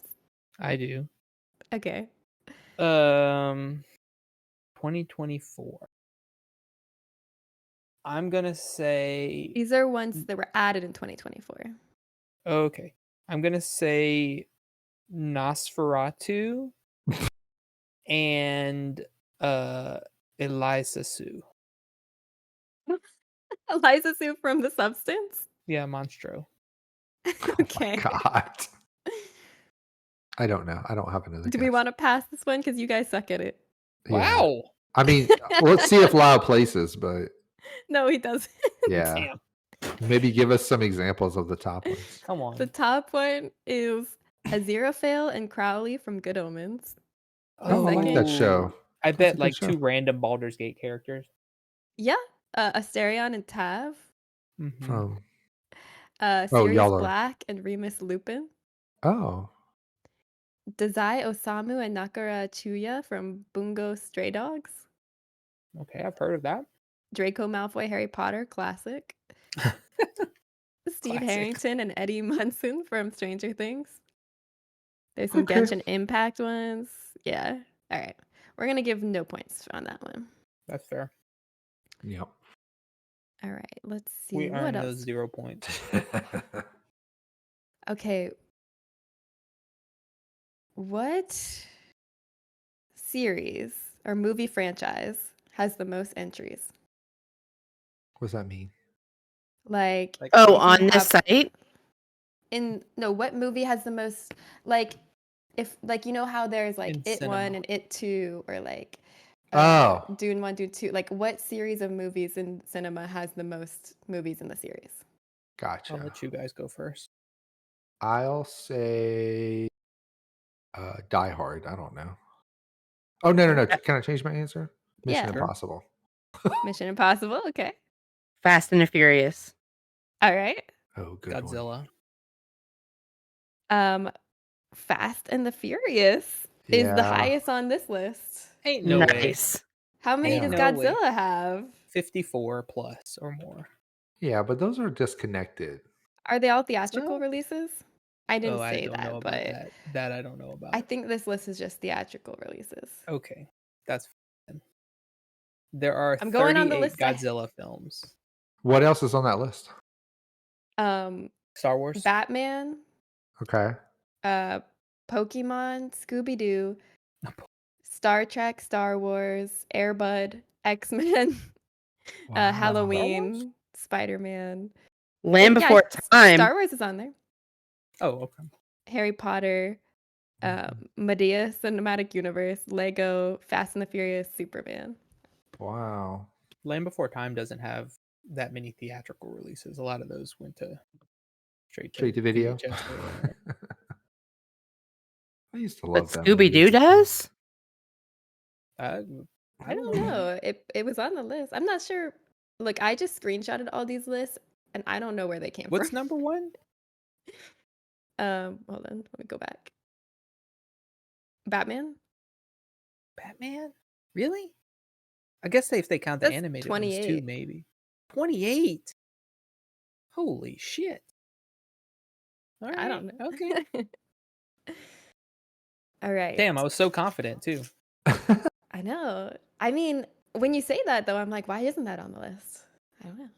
I do. Okay. 2024. I'm gonna say These are ones that were added in 2024. okay. I'm gonna say Nosferatu and Eliza Sue. Eliza Sue from The Substance? Yeah, Monstro. Okay. Oh my God. I don't know. I don't have another Do guess. we want to pass this one? Because you guys suck at it. Yeah. Wow. I mean, let's see if Lyle places, but No, he doesn't. yeah. Damn. Maybe give us some examples of the top ones. Come on. The top one is Aziraphale and Crowley from Good Omens. Oh, I like that show. I That's a bet good like show. two random Baldur's Gate characters. Yeah. Asterion and Tav. Mhm. From Sirius y'all are- Black and Remus Lupin. oh. Dazai Osamu and Nakara Chuya from Bungo Stray Dogs. Okay, I've heard of that. Draco Malfoy Harry Potter classic. Steve Classic. Harrington and Eddie Munson from Stranger Things. There's some Okay. Genshin Impact ones. Yeah. All right. We're going to give no points on that one. That's fair. Yep. All right. Let's see. We what earned else? those 0 points. Okay. What series or movie franchise has the most entries? What does that mean? Like, Oh, if on you this have- site? what movie has the most, like, if, like, you know how there's like In It 1 cinema. and It 2, or like Oh, Dune 1, Dune 2. Like, what series of movies in cinema has the most movies in the series? I'll gotcha. let you guys go first. I'll say Die Hard. I don't know. Oh, no. Can I change my answer? Mission Yeah. Sure. Impossible. Mission Impossible. Okay. Fast and the Furious. All right. Oh, good one. Godzilla. Fast and the Furious is the Yeah. highest on this list. Ain't no way. Nice. How many Damn. does No way. Godzilla have? 54 plus or more. Yeah, but those are disconnected. Are they all theatrical So- releases? I didn't Oh, I say don't know that, about but that. That I don't know about. I think this list is just theatrical releases. Okay, that's fine. There are I'm going on the 38 list. Godzilla films. What else is on that list? Star Wars. Batman, Okay. Pokemon, Scooby-Doo, Star Trek, Star Wars, Air Bud, X-Men, Wow. Halloween, Spider-Man. Land Yeah, Before Time. Star Wars is on there. Oh, okay. Harry Potter, Medea Cinematic Universe, Lego, Fast and the Furious, Superman. Wow. Land Before Time doesn't have that many theatrical releases. A lot of those went to straight Straight to video. VHS or- I used to But love that. Scooby Doo does? I I don't know. It was on the list. I'm not sure. Look, I just screenshotted all these lists, and I don't know where they came What's from. number one? Hold on. Let me go back. Batman? Batman? Really? I guess if they count the That's animated ones 28. too, maybe. 28. Holy shit. All right. I don't know. Okay. All right. Damn, I was so confident too. I know. I mean, when you say that, though, I'm like, why isn't that on the list? I don't know.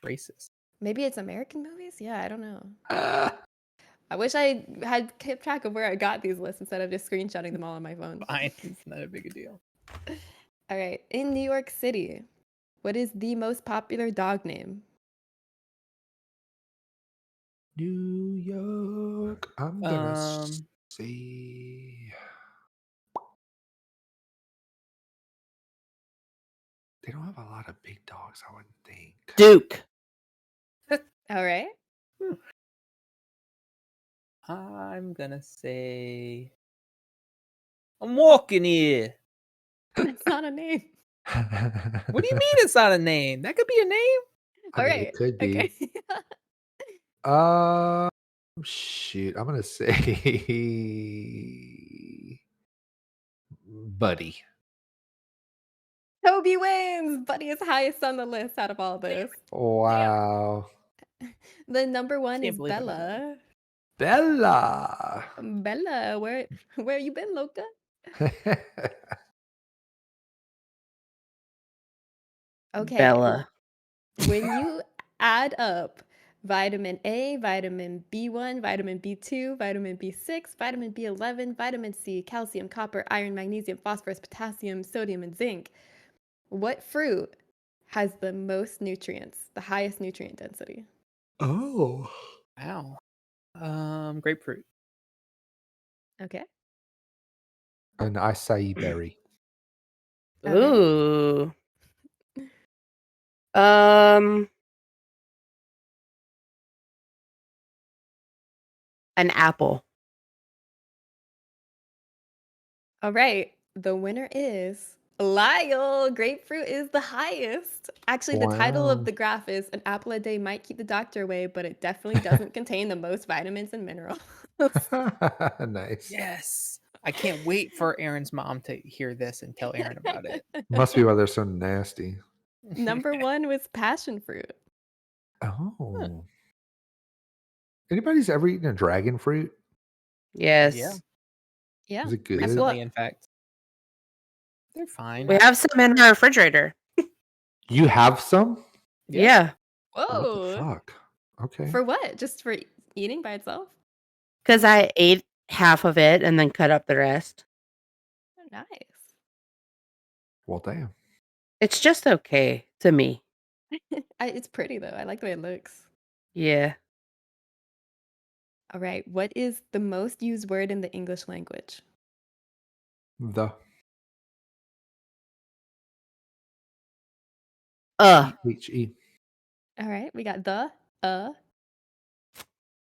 Racist. Maybe it's American movies? Yeah, I don't know. I wish I had kept track of where I got these lists instead of just screenshotting them all on my phone. Fine. It's not a big a deal. All right. In New York City, what is the most popular dog name? New York. I'm gonna Um, say they don't have a lot of big dogs, I wouldn't think. Duke. All right. I'm gonna say I'm walking here. That's not a name. What do you mean it's not a name? That could be a name. I All mean, right. it could be. Okay. Shoot. I'm gonna say Buddy. Toby wins. Buddy is highest on the list out of all this. Wow. The number one Can't is believe I got that. Bella. Bella. Bella, where you been, Loca? Okay. Bella. When you add up vitamin A, vitamin B1, vitamin B2, vitamin B6, vitamin B11, vitamin C, calcium, copper, iron, magnesium, phosphorus, potassium, sodium, and zinc, what fruit has the most nutrients, the highest nutrient density? Oh. Wow. Grapefruit. Okay. An acai berry. Okay. Ooh. An apple. All right. The winner is Lyle. Grapefruit is the highest. Actually, the title of Wow. the graph is An apple a day might keep the doctor away, but it definitely doesn't contain the most vitamins and minerals. Nice. Yes. I can't wait for Aaron's mom to hear this and tell Aaron about it. Must be why they're so nasty. Number one was passion fruit. Oh. Anybody's ever eaten a dragon fruit? Yes. Yeah. Yeah. Is it good? Recently, in fact. They're fine. We have some in our refrigerator. You have some? Yeah. What the Whoa. fuck? Okay. For what? Just for eating by itself? Because I ate half of it and then cut up the rest. Oh, nice. Well, damn. It's just okay to me. It's pretty though. I like the way it looks. Yeah. All right. What is the most used word in the English language? The H-E. All right, we got the,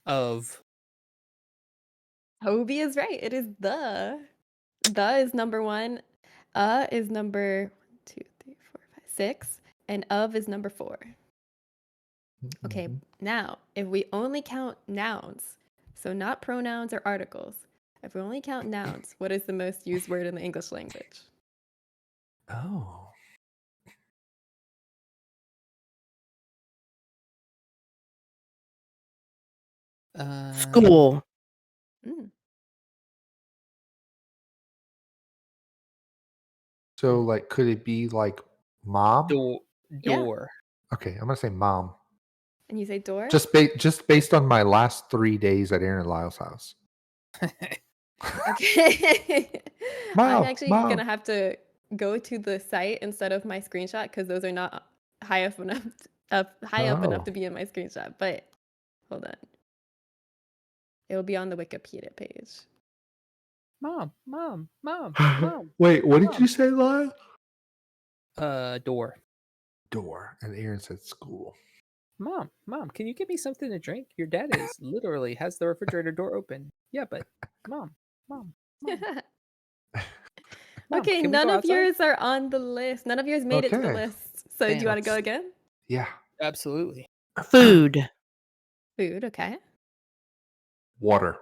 Of. Toby is right. It is the. The is number 1. Is number 1, 2, 3, 4, 5, 6. And of is number 4. Okay, now, if we only count nouns, so not pronouns or articles, if we only count nouns, what is the most used word in the English language? Oh. School. Mm. So, like, could it be like mom? Door. Yeah. Door. Okay, I'm gonna say mom. And you say door? Just based on my last 3 days at Aaron and Lyle's house. Okay. I'm Mom, actually mom. gonna have to go to the site instead of my screenshot because those are not high up enough Oh. to be in my screenshot. But hold on, it'll be on the Wikipedia page. Mom. Wait, what did Mom. you say, Lyle? Door. Door. And Aaron said school. Mom, can you give me something to drink? Your dad is literally has the refrigerator door open. Yeah, but mom. Mom, Okay, can we none go of outside? yours are on the list. None of yours made it to the Okay. list. So do Damn, you want to go that's- again? Yeah. Absolutely. Food. Food, okay. Water.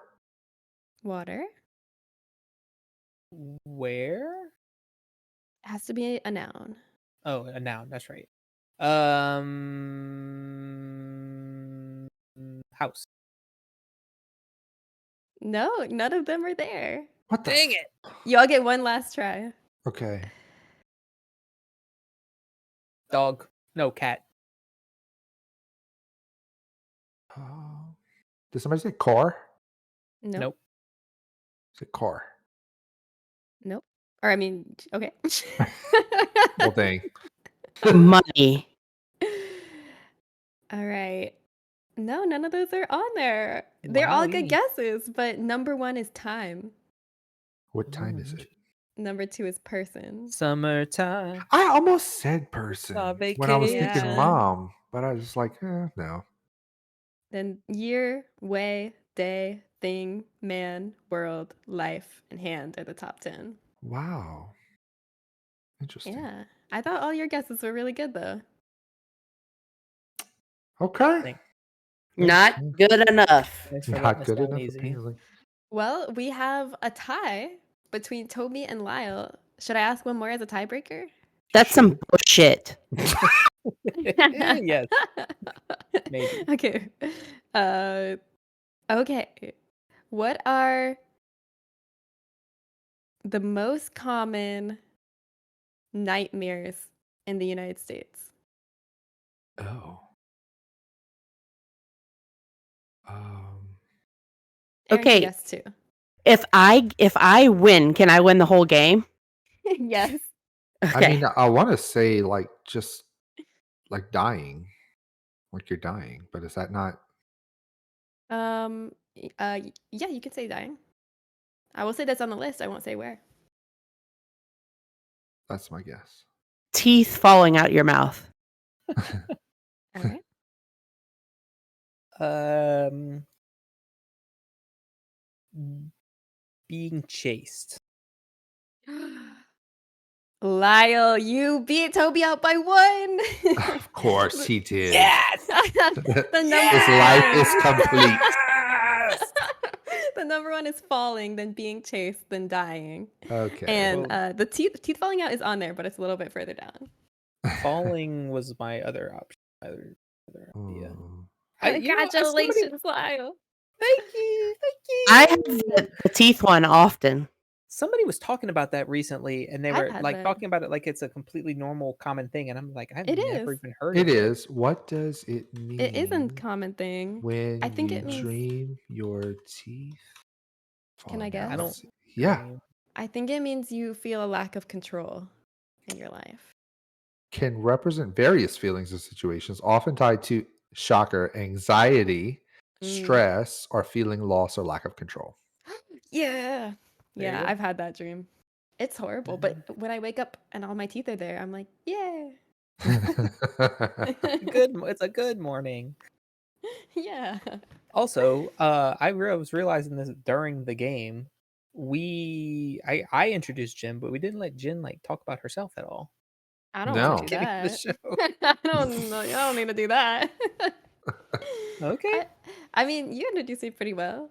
Water. Where? Has to be a noun. Oh, a noun. That's right. House. No, none of them are there. What the Dang it! You all get one last try. Okay. Dog. No, cat. Did somebody say car? Nope. Nope. Say car. Nope. Or I mean, okay. Well, dang. Money. All right. No, none of those are on there. They're all good Wowee. guesses, but number 1 is time. What time is it? Number 2 is person. Summertime. I almost said person Our when I was thinking vacation. mom, but I was just like, no. Then year, way, day, thing, man, world, life, and hand are the top 10. Wow. Interesting. Yeah. I thought all your guesses were really good though. Okay. Thanks. Not good enough. Thanks for Not letting us good down enough, easy. apparently. Well, we have a tie between Toby and Lyle. Should I ask one more as a tiebreaker? That's some bullshit. Yes. Maybe. Okay. Okay. What are the most common nightmares in the United States? Oh. Aaron can Okay. guess too. If I win, can I win the whole game? Yes. Okay. I mean, I want to say like just like dying, like you're dying, but is that not? Yeah, you can say dying. I will say that's on the list. I won't say where. That's my guess. Teeth falling out your mouth. All right. Being chased. Lyle, you beat Toby out by 1. Of course he did. Yes. The number His life is complete. The number 1 is falling, then being chased, then dying. Okay. And Well- the teeth falling out is on there, but it's a little bit further down. Falling was my other option. Other idea. Congratulations, Lyle. Thank you. I have the teeth one often. Somebody was talking about that recently, and they I've were had like that. talking about it like it's a completely normal, common thing. And I'm like, I've It never is. even heard It of it. is. What does it mean? It isn't a common thing. When I think you it means- dream your teeth. Can I falling guess? out. I don't. Yeah. I think it means you feel a lack of control in your life. Can represent various feelings or situations, often tied to shocker, anxiety, stress, or feeling loss or lack of control. Yeah. There you Yeah, go. I've had that dream. It's horrible, but when I wake up and all my teeth are there, I'm like, yay. It's a good morning. Yeah. Also, I was realizing this during the game. I introduced Jen, but we didn't let Jen like talk about herself at all. I don't want No. to do Beginning of the that. show. I don't know. I don't need to do that. Okay. I mean, you introduced me pretty well.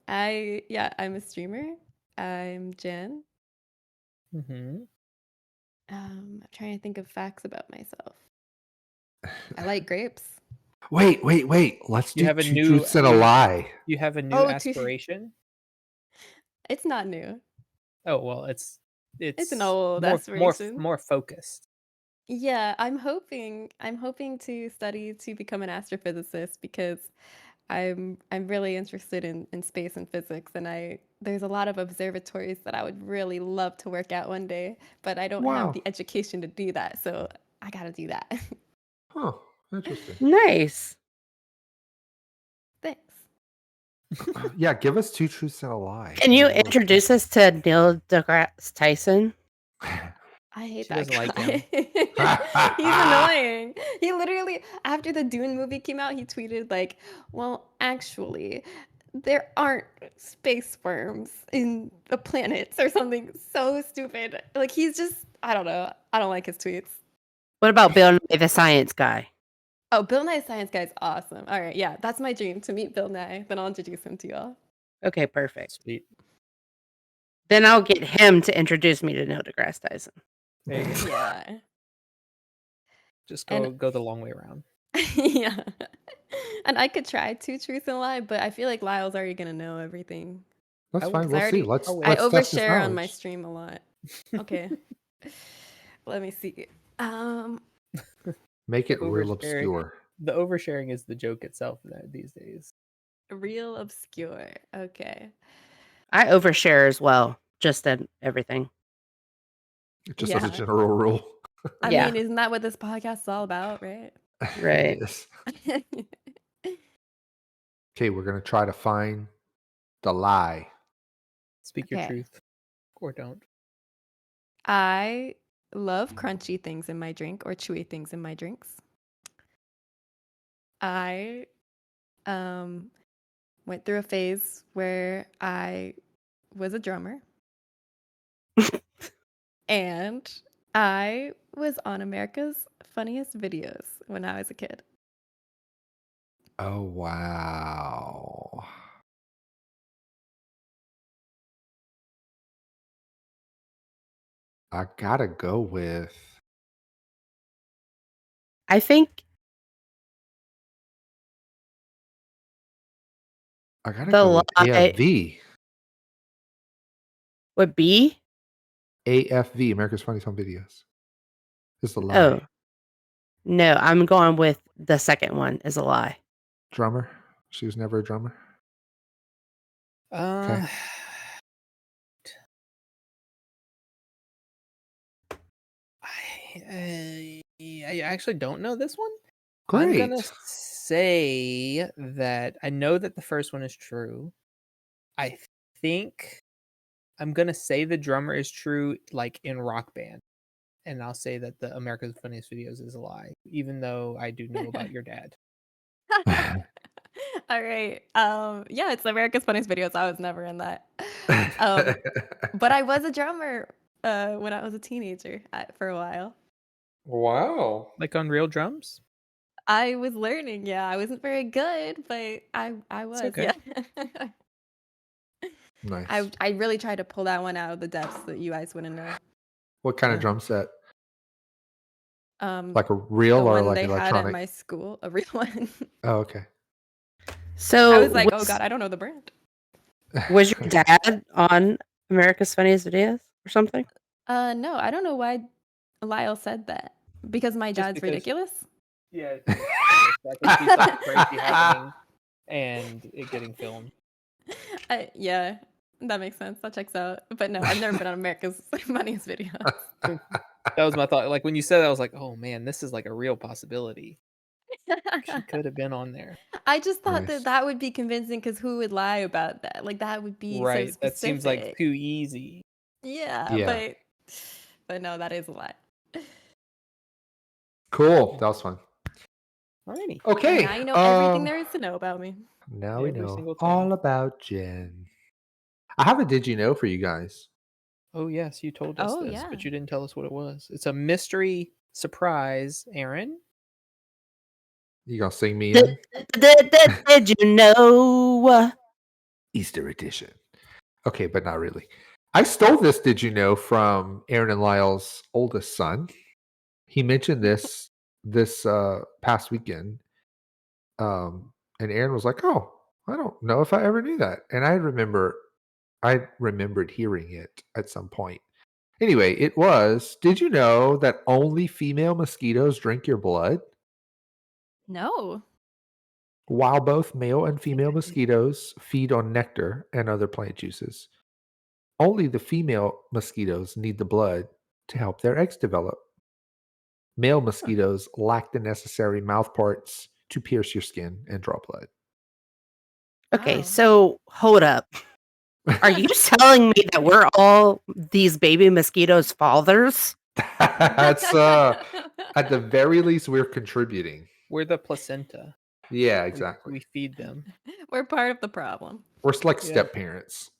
I'm a streamer. I'm Jen. Mm-hmm. I'm trying to think of facts about myself. I like grapes. Wait. Let's You do have a two new truths and a lie. You have a new Oh, aspiration. It's not new. Oh well, it's It's an old more aspiration. more focused. Yeah, I'm hoping to study to become an astrophysicist because I'm really interested in space and physics, and there's a lot of observatories that I would really love to work at one day, but I don't have Wow. the education to do that, so I gotta do that. Huh. Interesting. Nice. Thanks. Yeah, give us two truths and a lie. Can you We'll- introduce us to Neil deGrasse Tyson? I hate She that doesn't like guy. him. He's annoying. He literally, after the Dune movie came out, he tweeted like, "Well, actually, there aren't space worms in the planets," or something so stupid. Like he's just, I don't know. I don't like his tweets. What about Bill Nye the Science Guy? Oh, Bill Nye Science Guy is awesome. All right, yeah, that's my dream to meet Bill Nye. Then I'll introduce him to y'all. Okay, perfect. Sweet. Then I'll get him to introduce me to Neil deGrasse Tyson. There you go. Yeah. Just And go the long way around. yeah. And I could try two truths and a lie, but I feel like Lyle's already gonna know everything. That's I fine. would- We'll see. I Let's I test his overshare on my knowledge. stream a lot. Okay. Let me see. Make it real Oversharing. obscure. The oversharing is the joke itself these days. Real obscure. Okay. I overshare as well, just in everything. Just as a Yeah. general rule. I Yeah. mean, isn't that what this podcast is all about, right? Right. Yes. Okay, we're gonna try to find the lie. Speak your Okay. truth, or don't. I love crunchy things in my drink or chewy things in my drinks. I went through a phase where I was a drummer. And I was on America's Funniest Videos when I was a kid. Oh wow. I gotta go with I think I gotta the go with lie AFV. would be AFV, America's Funniest Home Videos. Is the lie. oh no, I'm going with the second one is a lie. Drummer. She was never a drummer. Okay. I actually don't know this one. Great. I'm gonna say that I know that the first one is true. I think I'm gonna say the drummer is true, like in Rock Band, and I'll say that the America's Funniest Videos is a lie, even though I do know about your dad. All right. Yeah, it's America's Funniest Videos. I was never in that. But I was a drummer when I was a teenager for a while. Wow. Like on real drums. I was learning. Yeah, I wasn't very good, but I was. okay. Yeah. Nice. I really tried to pull that one out of the depths that you guys wouldn't know. What kind of Yeah. drum set? Um, Like a the real or one like they had at electronic? my school, a real one. Oh, okay. So I was like, oh was, god, I don't know the brand. was your dad on America's Funniest Videos or something? No, I don't know why Lyle said that. Because my Just dad's because- ridiculous. Yeah. I can see something crazy happening and it getting filmed. Yeah, that makes sense. That checks out. But no, I've never been on America's Funniest Videos. That was my thought. Like when you said that, I was like, oh man, this is like a real possibility. She could have been on there. I just thought Nice. that would be convincing because who would lie about that? Like that would be so Right. specific. That seems like too easy. Yeah, Yeah. but no, that is a lie. Cool. That was fun. Alrighty. Okay. Now you know everything there is to know about me. Now we Every know single thing. all about Jen. I have a did you know for you guys. Oh yes, you told us Oh, this, yeah. but you didn't tell us what it was. It's a mystery surprise, Aaron. You gonna sing me in? Did you know? Easter edition. Okay, but not really. I stole this, did you know, from Aaron and Lyle's oldest son. He mentioned this past weekend. And Aaron was like, "Oh, I don't know if I ever knew that." And I remembered hearing it at some point. Anyway, it was, did you know that only female mosquitoes drink your blood? No. While both male and female mosquitoes feed on nectar and other plant juices, only the female mosquitoes need the blood to help their eggs develop. Male mosquitoes lack the necessary mouth parts to pierce your skin and draw blood. Okay, Wow. so hold up. Are you telling me that we're all these baby mosquitoes' fathers? That's at the very least we're contributing. We're the placenta. Yeah, We exactly. feed them. We're part of the problem. We're like Yeah. step parents.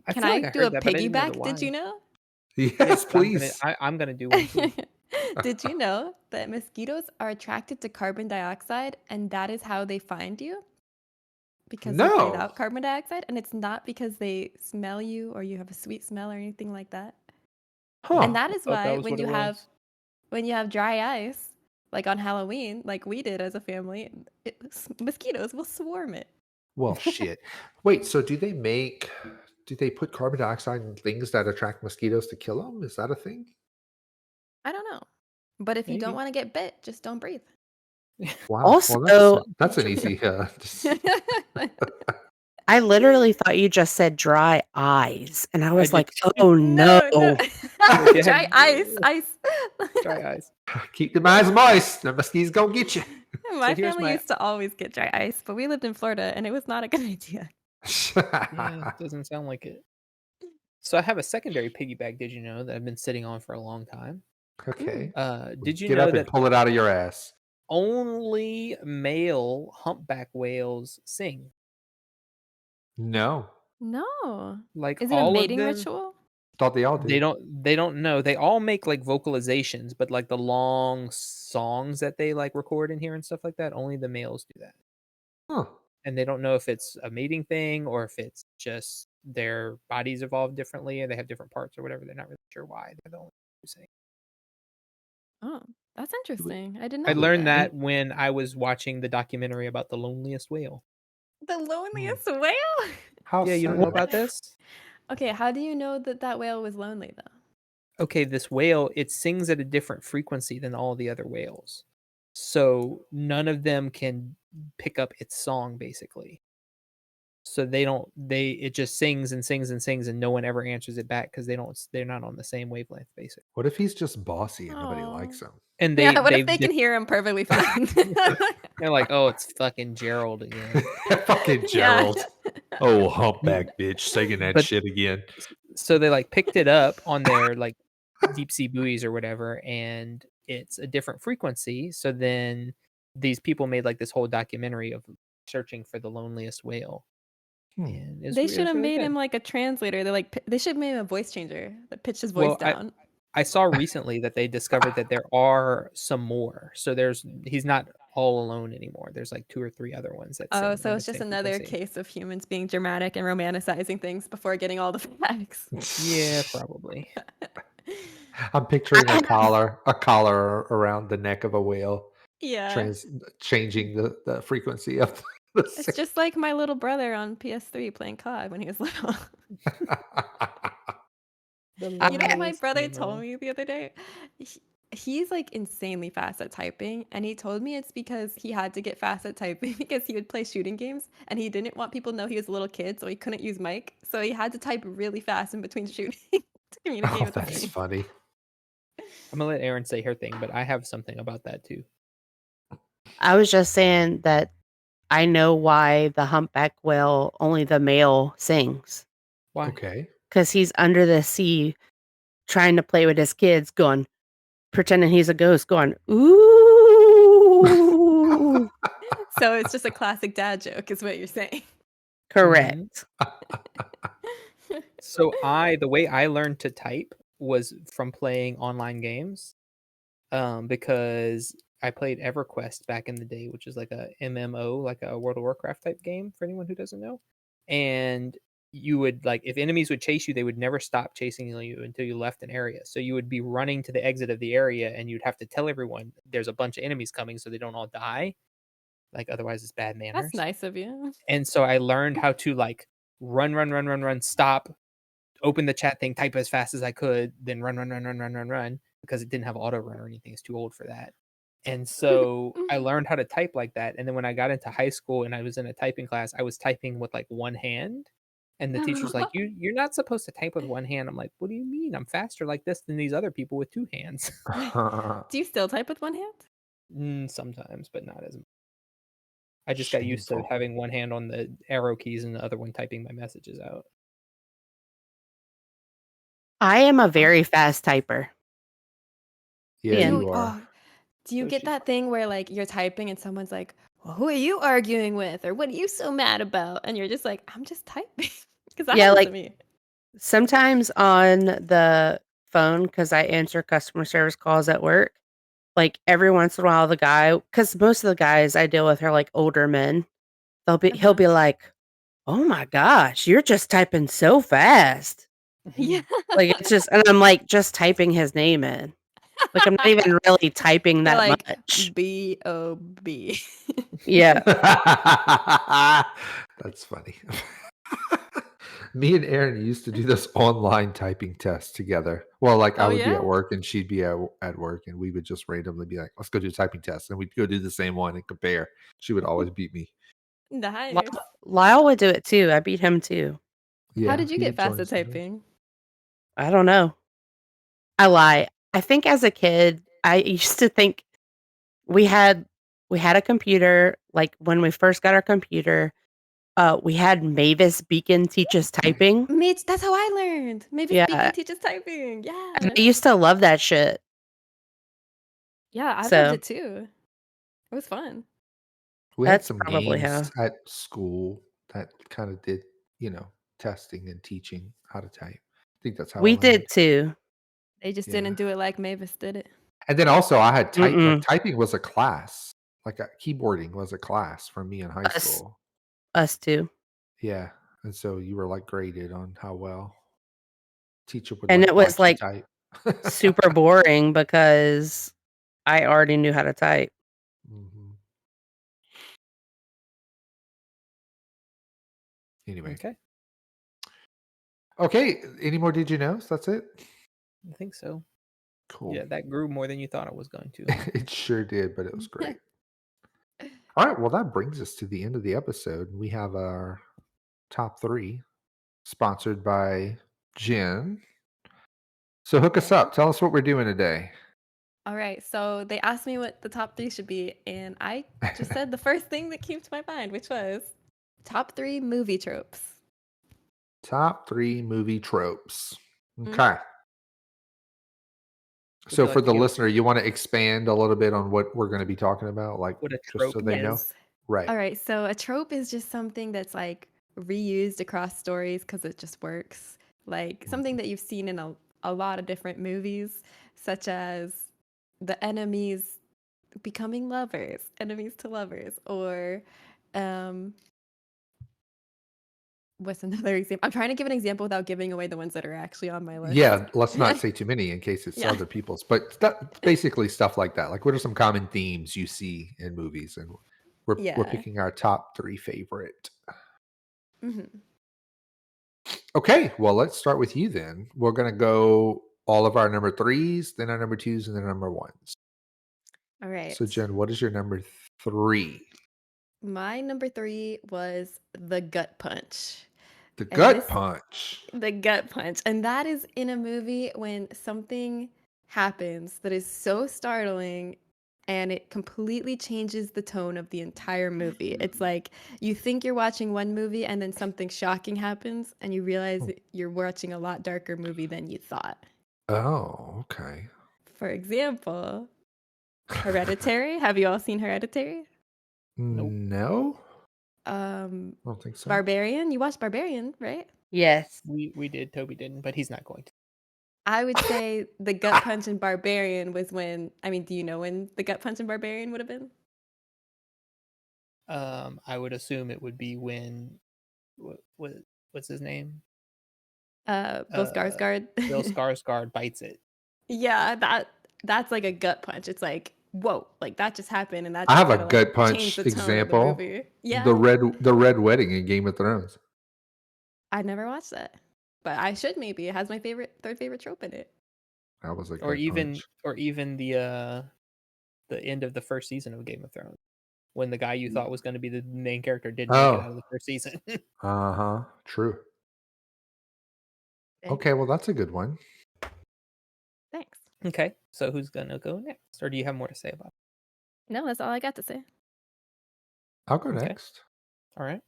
Can feel I like do heard a that, but I didn't know the piggyback? Did you why. know? Yes, please. I'm gonna do one too. Did you know that mosquitoes are attracted to carbon dioxide and that is how they find you? Because you breathe No. out carbon dioxide, and it's not because they smell you or you have a sweet smell or anything like that. Huh. And that is thought that why was when what you it have was. when you have dry ice, like on Halloween, like we did as a family, mosquitoes will swarm it. Well, shit. Wait, so do they put carbon dioxide in things that attract mosquitoes to kill them? Is that a thing? I don't know. But if you don't Maybe. want to get bit, just don't breathe. Wow. Also- well, that's an easy. I literally thought you just said dry eyes, and I was did like, too. "Oh no!" Yeah. Dry ice. Dry eyes. Keep them eyes moist. The mosquitoes gonna get you. My here's family my- used to always get dry ice, but we lived in Florida and it was not a good idea. Yeah, doesn't sound like it. So I have a secondary piggyback. Did you know that I've been sitting on for a long time? Okay. Did you Get know up and that pull it out of your ass? only male humpback whales sing? No. No. Like Is it a all mating of them, ritual? Thought they all did. They don't know. They all make like vocalizations, but like the long songs that they like record in here and stuff like that, only the males do that. Huh. And they don't know if it's a mating thing or if it's just their bodies evolved differently and they have different parts or whatever. They're not really sure why. They're the only who sing. Oh, that's interesting. I didn't I know learned that when I was watching the documentary about the loneliest whale. The loneliest whale? How Yeah, you don't sad. know about this? Okay, how do you know that that whale was lonely though? Okay, this whale, it sings at a different frequency than all the other whales. So none of them can pick up its song basically. So it just sings and sings and sings and no one ever answers it back because they're not on the same wavelength basically. What if he's just bossy and nobody Aw. likes him? And Yeah, what if they can hear him perfectly fine? they're like, oh, it's fucking Gerald again. Fucking Yeah. Gerald. Oh, humpback bitch, singing that But- shit again. So they like picked it up on their like deep sea buoys or whatever, and it's a different frequency. So then these people made like this whole documentary of searching for the loneliest whale. And They should have made him like a translator. They should have made him a voice changer that pitched his voice Well, down. I saw recently that they discovered that there are some more. So he's not all alone anymore. There's like 2 or 3 other ones that Oh, sing so on it's the just same another frequency. case of humans being dramatic and romanticizing things before getting all the facts. Yeah, probably. I'm picturing a collar around the neck of a whale, Yeah. changing the frequency of the It's just like my little brother on PS3 playing COD when he was little. You know what my brother told me the other day? He's like insanely fast at typing, and he told me it's because he had to get fast at typing because he would play shooting games and he didn't want people to know he was a little kid, so he couldn't use mic. So he had to type really fast in between shooting to communicate Oh, with the that's game. funny. I'm gonna let Erin say her thing, but I have something about that too. I was just saying that I know why the humpback whale, only the male sings. Why? Okay. Because he's under the sea trying to play with his kids going, pretending he's a ghost, going, ooh. So it's just a classic dad joke, is what you're saying. Correct. So the way I learned to type was from playing online games, because I played EverQuest back in the day, which is like a MMO, like a World of Warcraft type game for anyone who doesn't know. And you would, like, if enemies would chase you, they would never stop chasing you until you left an area. So you would be running to the exit of the area, and you'd have to tell everyone there's a bunch of enemies coming so they don't all die. Like, otherwise it's bad manners. That's nice of you. And so I learned how to, like, run, stop, open the chat thing, type as fast as I could, then run, because it didn't have auto run or anything. It's too old for that. And so I learned how to type like that. And then when I got into high school and I was in a typing class, I was typing with like one hand. And the teacher's like, you're not supposed to type with one hand. I'm like, what do you mean? I'm faster like this than these other people with two hands. Do you still type with one hand? Sometimes, but not as much. I just got used to having one hand on the arrow keys and the other one typing my messages out. I am a very fast typer. Yeah, you are. Do you get that thing where like you're typing and someone's like, well, who are you arguing with? Or what are you so mad about? And you're just like, I'm just typing. Because that happens to me. Sometimes on the phone, because I answer customer service calls at work, like every once in a while the guy, because most of the guys I deal with are like older men, he'll be like, oh my gosh, you're just typing so fast. Yeah. Like it's just, and I'm like just typing his name in. Like I'm not even really typing that like, much. B-O-B. Yeah. That's funny. Me and Erin used to do this online typing test together. Well, like I would be at work and she'd be at work, and we would just randomly be like, let's go do a typing test. And we'd go do the same one and compare. She would always beat me. Nice. Lyle would do it too. I beat him too. Yeah. How did you get fast at typing? I don't know. I lie. I think as a kid, I used to think we had a computer. Like when we first got our computer, we had Mavis Beacon teach us typing. That's how I learned. Mavis Beacon teaches typing. Yeah. And I used to love that shit. Yeah, I loved it too. It was fun. We had some games at school that kind of did, testing and teaching how to type. I think that's how we did too. They just didn't do it like Mavis did it. And then also I had typing was a class. Like keyboarding was a class for me in high school. Us too. Yeah. And so you were like graded on how well teacher would. And like, it was like type. super boring because I already knew how to type. Mm-hmm. Anyway. Okay. Any more did you know? So that's it? I think so. Cool. Yeah, that grew more than you thought it was going to. It sure did, but it was great. All right. Well, that brings us to the end of the episode. We have our top 3 sponsored by Jenn. So hook us up. Tell us what we're doing today. All right. So they asked me what the top 3 should be, and I just said the first thing that came to my mind, which was top 3 movie tropes. Top 3 movie tropes. Okay. So for the listener, you want to expand a little bit on what we're going to be talking about? Like what a trope just so they know? Right. All right. So a trope is just something that's like reused across stories because it just works. Like something that you've seen in a lot of different movies, such as the enemies becoming lovers, enemies to lovers, or what's another example? I'm trying to give an example without giving away the ones that are actually on my list. Yeah, let's not say too many in case it's other people's. But basically stuff like that. Like what are some common themes you see in movies? And we're picking our top 3 favorite. Mm-hmm. Okay, well, let's start with you then. We're going to go all of our number 3s, then our number 2s, and then number 1s. All right. So, Jen, what is your number 3? My number 3 was the gut punch. The gut punch. The gut punch. And that is in a movie when something happens that is so startling and it completely changes the tone of the entire movie. It's like you think you're watching one movie and then something shocking happens and you realize that you're watching a lot darker movie than you thought. Oh, okay. For example, Hereditary. Have you all seen Hereditary? Nope. No, I Um, don't think so. Barbarian. You watched Barbarian, right? Yes. We did. Toby didn't, but he's not going to. I would say the gut punch in Barbarian was when. I mean, do you know when the gut punch in Barbarian would have been? I would assume it would be when what's his name? Bill Skarsgård. Bill Skarsgård bites it. Yeah, that's like a gut punch. It's like, whoa, like that just happened, and that I just have a kind of gut like punch changed the tone example. of the movie. Yeah, The red wedding in Game of Thrones. I never watched that, but I should maybe. It has my third favorite trope in it. That was a gut Or even punch. the end of the first season of Game of Thrones, when the guy you thought was going to be the main character didn't make it out of the first season. True. Dang. Okay, well that's a good one. Thanks. Okay, so who's gonna go next, or do you have more to say about it? No, that's all I got to say. I'll go Okay. next. All right.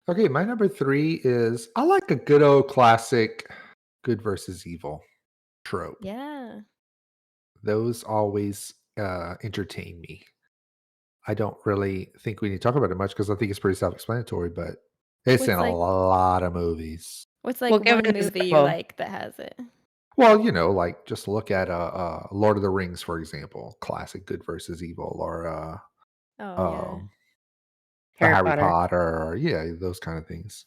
Okay, my number 3 is I like a good old classic good versus evil trope. Yeah. Those always entertain me. I don't really think we need to talk about it much because I think it's pretty self-explanatory, but it's What's in a like- lot of movies. What's like Well, give one an movie you example. like that has it? Well, like just look at Lord of the Rings, for example, classic good versus evil, or Oh the Harry Harry Potter. Potter, or those kind of things.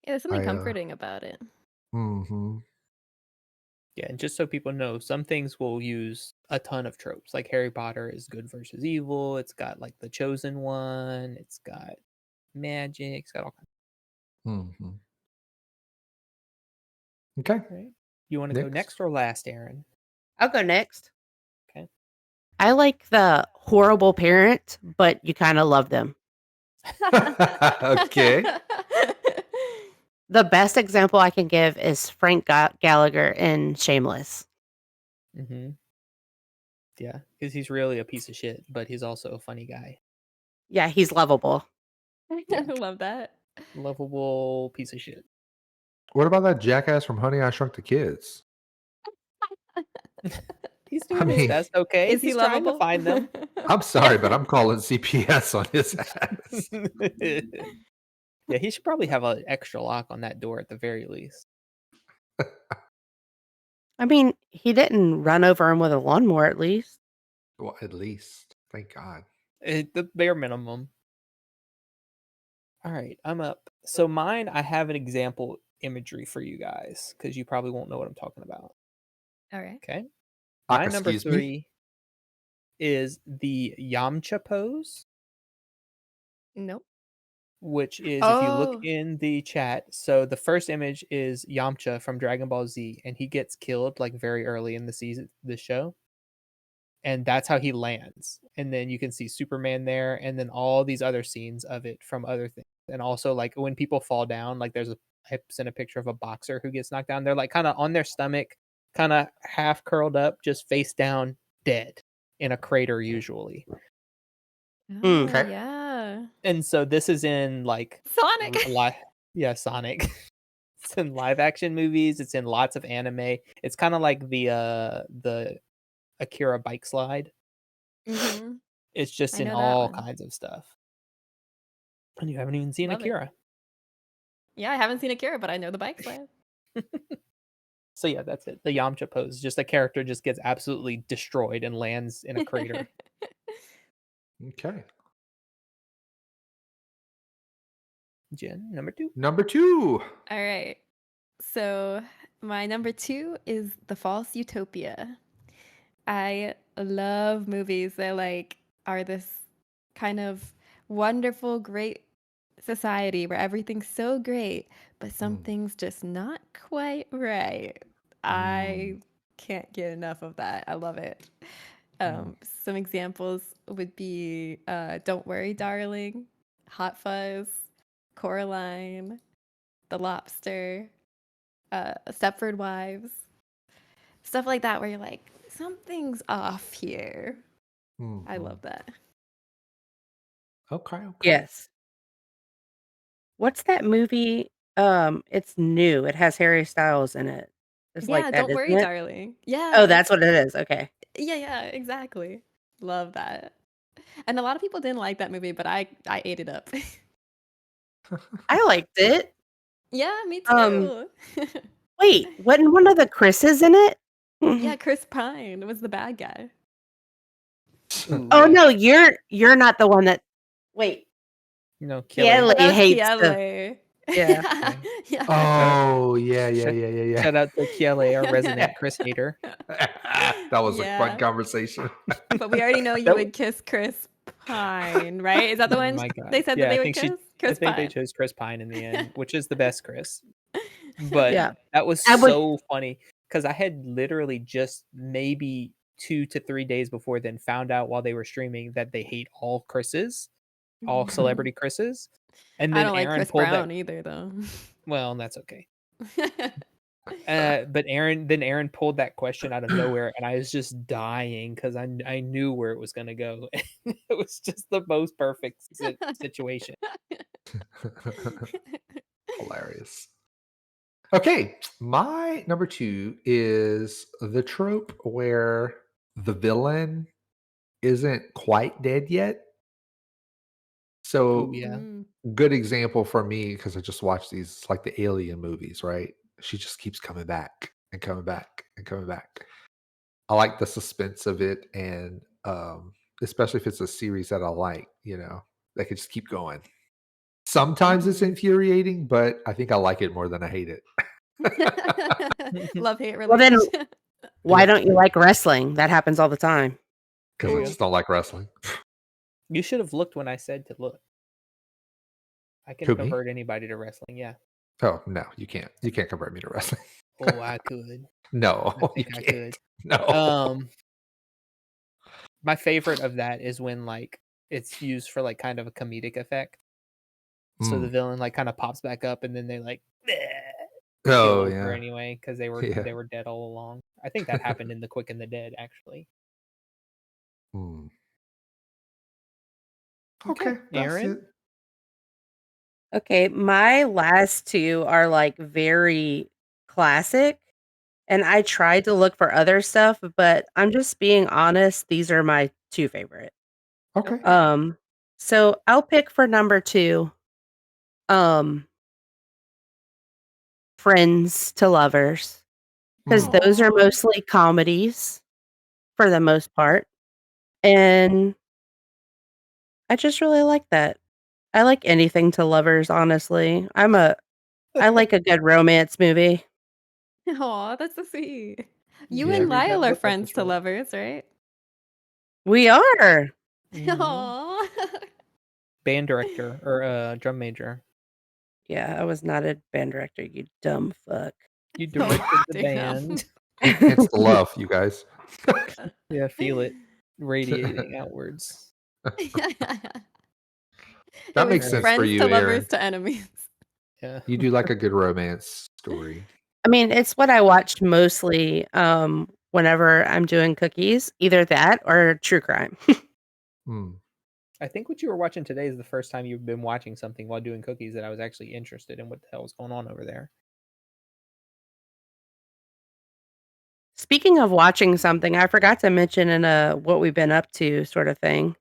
yeah. There's something I, comforting about it. Mm-hmm. Yeah, and just so people know, some things will use a ton of tropes. Like Harry Potter is good versus evil. It's got like the chosen one. It's got magic. It's got all kinds. Mm-hmm. Okay. Right? You want to go next or last, Aaron? I'll go next. Okay. I like the horrible parent, but you kind of love them. Okay. The best example I can give is Frank Gallagher in Shameless. Mm-hmm. Yeah, because he's really a piece of shit, but he's also a funny guy. Yeah, he's lovable. I love that. Lovable piece of shit. What about that jackass from Honey, I Shrunk the Kids? He's doing his best, okay? Is he He's trying to lovable? find them. I'm sorry, but I'm calling CPS on his ass. Yeah, he should probably have an extra lock on that door at the very least. I mean, he didn't run over him with a lawnmower, at least. Well, at least. Thank God. The bare minimum. All right, I'm up. So mine, I have an example imagery for you guys because you probably won't know what I'm talking about. All right. Okay. My number Excuse me? 3 is the Yamcha pose, Nope. which is, if you Oh. look in the chat, so the first image is Yamcha from Dragon Ball Z, and he gets killed like very early in the show. And that's how he lands. And then you can see Superman there, and then all these other scenes of it from other things. And also, like, when people fall down, like I sent a picture of a boxer who gets knocked down. They're like kind of on their stomach, kind of half curled up, just face down, dead in a crater usually. Oh, Okay. yeah. And so this is in like Sonic. Sonic. It's in live action movies. It's in lots of anime. It's kind of like the Akira bike slide. Mm-hmm. It's just I in know that all one. kinds of stuff. And you haven't even seen Love it. Akira. Yeah, I haven't seen Akira, but I know the bike slide. So yeah, that's it. The Yamcha pose. Just a character just gets absolutely destroyed and lands in a crater. Okay. Jen, number 2. Number 2. All right. So my number 2 is The False Utopia. I love movies that like are this kind of wonderful, great society where everything's so great, but something's just not quite right. I can't get enough of that. I love it. Some examples would be Don't Worry, Darling, Hot Fuzz, Coraline, The Lobster, Stepford Wives, stuff like that where you're like, something's off here. I love that. Okay. Yes. What's that movie? It's new. It has Harry Styles in it. It's Yeah, like that, Don't Worry, isn't it? Darling. Yeah. Oh, that's what it is. Okay. Yeah, exactly. Love that. And a lot of people didn't like that movie, but I ate it up. I liked it. Yeah, me Um, too. wait, wasn't one of the Chris's in it? Yeah, Chris Pine was the bad guy. Ooh, Oh yeah. no, you're not the one that. Wait, No, Kelly Oh, that was hates the. Kiele. Yeah. Yeah. Yeah. Oh yeah. Shout out to Kiele, our resident Chris hater. That was a fun Yeah. conversation. But we already know you That would kiss Chris Pine, right? Is that the Oh one my god. they said that Yeah, they I would think kiss? I Chris think they Pine. chose Chris Pine in the end, which is the best Chris. But Yeah. that was I would. so funny because I had literally just maybe 2 to 3 days before then found out while they were streaming that they hate all Chris's, all celebrity Chris's. And I then don't like Aaron Chris pulled that. Brown either, though. Well, that's okay. But Aaron pulled that question out of nowhere, and I was just dying because I knew where it was gonna go. It was just the most perfect situation. Hilarious. Okay, my number 2 is the trope where the villain isn't quite dead yet. Oh So, yeah. Mm. good example for me because I just watched these, it's like the Alien movies, right? She just keeps coming back and coming back and coming back. I like the suspense of it, and especially if it's a series that I like, they could just keep going. Sometimes it's Mhm. infuriating, but I think I like it more than I hate it. Love-hate Well, then relationship. why Yep, don't you like wrestling? That happens all the time. because I There you just go. don't like wrestling. You should have looked when I said to look. I can Who, me? convert anybody to wrestling. Yeah. Oh no, you can't. You can't convert me to wrestling. Oh, I could. No, I you think I can't. could. No. My favorite of that is when like it's used for like kind of a comedic effect. So the Mm. villain like kind of pops back up, and then they like kill Oh her yeah, anyway because they were yeah. dead all along. I think that happened in The Quick and the Dead actually. Mm. Okay, Okay, that's Aaron. it. Okay, my last two are like very classic, and I tried to look for other stuff, but I'm just being honest, these are my two favorite. Okay. Okay. So I'll pick for number 2, um, Friends to Lovers, because Mm. those are Aw. mostly comedies for the most part, and I just really like that. I like anything to lovers, honestly. I like a good romance movie. Aw, that's so sweet. You You Yeah. and should read that Lyle are book, friends to officially. lovers, right? We are. Mhm. Aw. Band director or drum major. Yeah, I was not a band director, you dumb fuck. You Oh, directed the damn. band. It's the love, you guys. Yeah, feel it radiating outwards. It That was makes sense for friends you, to lovers Aaron. to enemies. Yeah. You do like a good romance story. I mean, it's what I watch mostly, whenever I'm doing cookies, either that or true crime. Mm. I think what you were watching today is the first time you've been watching something while doing cookies that I was actually interested in what the hell was going on over there. Speaking of watching something, I forgot to mention in a what we've been up to sort of thing.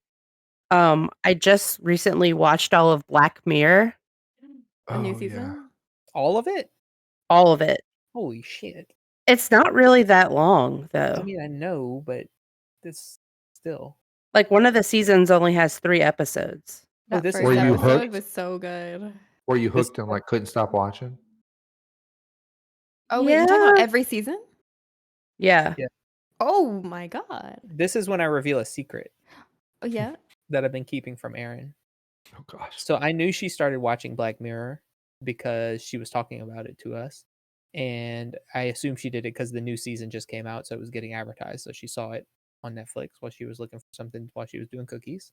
I just recently watched all of Black Mirror, The new Oh yeah. season? All of it? all of it. Holy shit. It's not really that long I though. mean, I know, but this still. Like one of the seasons only has 3 episodes. Oh, That this is Were first you Netflix. episode hooked? was so good. Were you This hooked and like couldn't stop watching? Oh, wait, you talking about Yeah. every season? Yeah. Yeah. Oh my god. This is when I reveal a secret Oh, yeah? that I've been keeping from Erin. Oh gosh. So I knew she started watching Black Mirror because she was talking about it to us. And I assume she did it because the new season just came out, so it was getting advertised. So she saw it on Netflix while she was looking for something while she was doing cookies.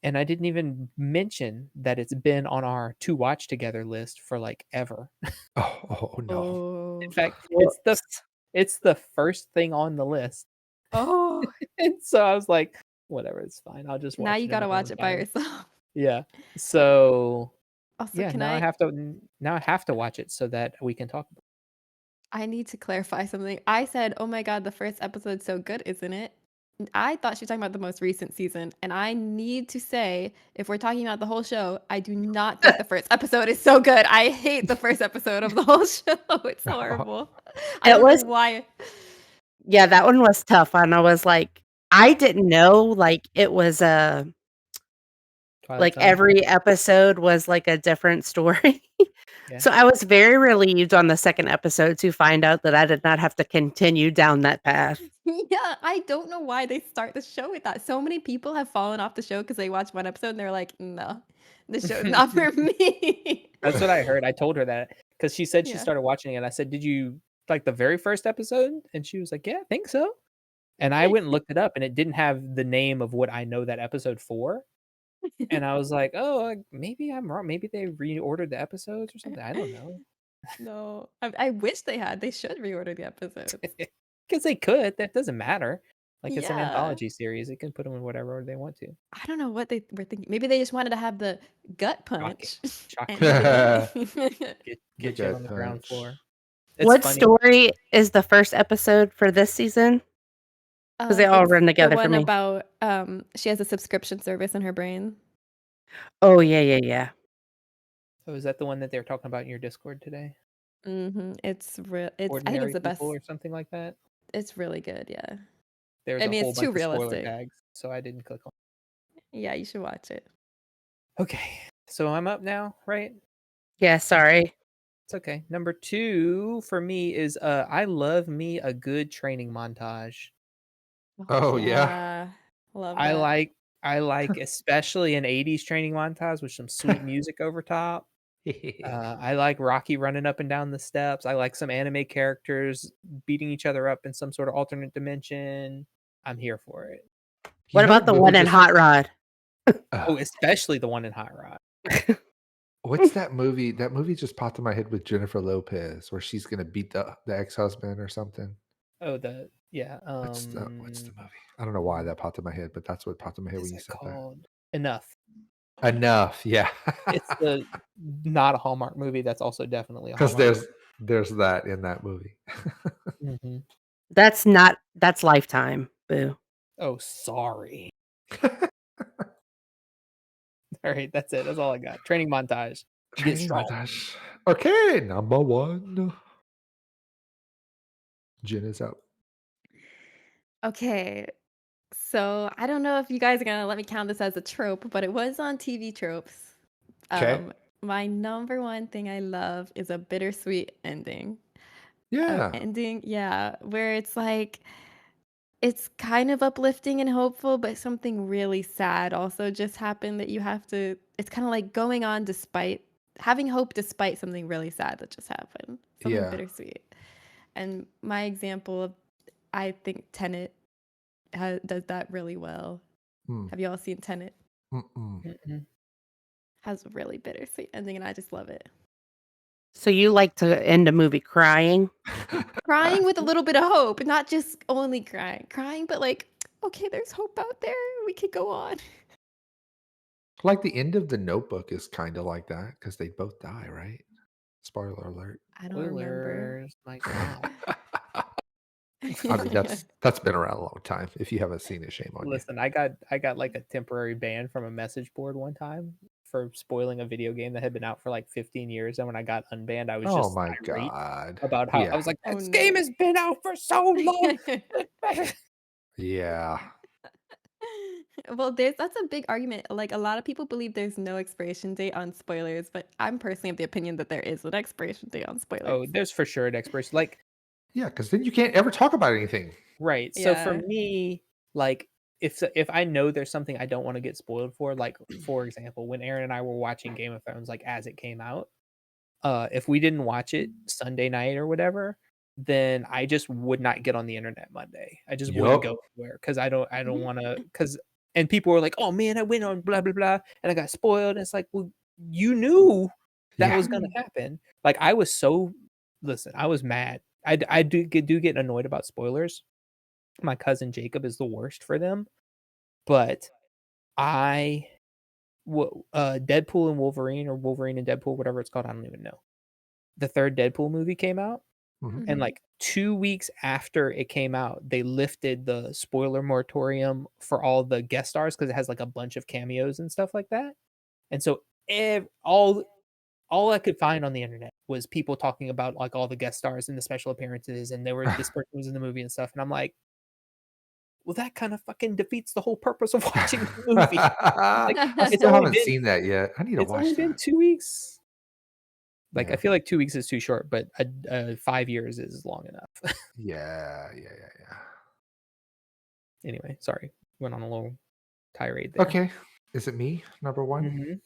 And I didn't even mention that it's been on our to watch together list for like ever. Oh no. Oh. In fact, Whoops. it's the first thing on the list. Oh. And so I was like, whatever, it's fine. I'll just watch Now it. you in gotta my watch own it by time. yourself. Yeah. So Also, yeah, can now I I have to watch it so that we can talk about I need to clarify something. I said, "Oh my god, the first episode's so good, isn't it?" I thought she was talking about the most recent season, and I need to say, if we're talking about the whole show, I do not think the first episode is so good. I hate the first episode of the whole show. It's horrible. I It don't know was why. Yeah, that one was tough, and I was like, I didn't know, like, it was Twilight like, Zone. every episode was, like, a different story. Yeah. So I was very relieved on the second episode to find out that I did not have to continue down that path. Yeah, I don't know why they start the show with that. So many people have fallen off the show because they watched one episode and they're like, "No, this show's not for me." That's what I heard. I told her that because she said she Yeah. started watching it. I said, "Did you like the very first episode?" And she was like, "Yeah, I think so." And I went and looked it up, and it didn't have the name of what I know that episode for. And I was like, "Oh, maybe I'm wrong. Maybe they reordered the episodes or something. I don't know." No, I wish they had. They should reorder the episodes. Because they could. That doesn't matter. Like it's an Yeah. anthology series. They can put them in whatever order they want to. I don't know what they were thinking. Maybe they just wanted to have the gut punch. Shock And Get Jen on the ground floor. It's What funny. story is the first episode for this season? Because they all it's run together the for one me. about she has a subscription service in her brain. Oh, yeah. Oh, is that the one that they were talking about in your Discord today? It's real. I think Ordinary it's the best. People or something like that. It's really good. Yeah. There's I mean, a whole it's too bunch of spoiler realistic. tags, so I didn't click on. Yeah, you should watch it. Okay, so I'm up now, right? Yeah, sorry. It's okay. Number 2 for me is I love me a good training montage. Oh, yeah. Love I that. like especially an 80s training montage with some sweet music over top. I like Rocky running up and down the steps. I like some anime characters beating each other up in some sort of alternate dimension. I'm here for it. What about the one in Hot Rod? Oh, especially the one in Hot Rod. What's that movie? That movie just popped in my head with Jennifer Lopez, where she's gonna beat the ex-husband or something. Oh, yeah. What's the movie? I don't know why that popped in my head, but that's what popped in my head when you said called? Enough. that. Enough, yeah. It's not a Hallmark movie. That's also definitely a Because Hallmark there's that in that movie. movie. That's Lifetime. Boo. Oh, sorry. All right, that's it. That's all I got. Training montage. Training montage. Okay, number 1. Jen is up. Okay. So I don't know if you guys are gonna let me count this as a trope, but it was on TV Tropes. Okay. My number one thing I love is a bittersweet ending. Yeah. Ending, yeah, where it's like it's kind of uplifting and hopeful, but something really sad also just happened that you have to. It's kind of like going on despite having hope despite something really sad that just happened. Something bittersweet. And my example of, I think Tenet does that really well. Have you all seen Tenet? Has a really bittersweet ending, and I just love it. So you like to end a movie crying? Crying with a little bit of hope, not just only crying, but like, okay, there's hope out there. We could go on. Like the end of The Notebook is kind of like that because they both die, right? Spoiler alert. I don't remember. My God. I mean, that's been around a long time. If you haven't seen it, shame on you. Listen, I got like a temporary ban from a message board one time for spoiling a video game that had been out for like 15 years. And when I got unbanned, I was just God about how I was like, this game has been out for so long. Yeah. Well, that's a big argument. Like, a lot of people believe there's no expiration date on spoilers, but I'm personally of the opinion that there is an expiration date on spoilers. Oh, there's for sure an expiration. Like, yeah, because then you can't ever talk about anything. Right. So for me, like, if I know there's something I don't want to get spoiled for, like, for example, when Aaron and I were watching Game of Thrones, like, as it came out, if we didn't watch it Sunday night or whatever, then I just would not get on the internet Monday. I just wouldn't go anywhere because I don't want to. And people were like, "Oh man, I went on blah blah blah," and I got spoiled. And it's like, well, you knew that was going to happen. Like, I was I was mad. I do get annoyed about spoilers. My cousin Jacob is the worst for them, but Deadpool and Wolverine, or Wolverine and Deadpool, whatever it's called, I don't even know. The third Deadpool movie came out, And like 2 weeks after it came out, they lifted the spoiler moratorium for all the guest stars because it has like a bunch of cameos and stuff like that. And so all I could find on the internet was people talking about like all the guest stars and the special appearances, and this person was in the movie and stuff. And I'm like, well, that kind of fucking defeats the whole purpose of watching the movie. I it's still only haven't been seen that yet. I need to it's watch only been that. 2 weeks. Like Yeah. I feel like 2 weeks is too short, but 5 years is long enough. Yeah. Anyway, sorry, went on a little tirade there. Okay. Is it me? Number one? Mhm.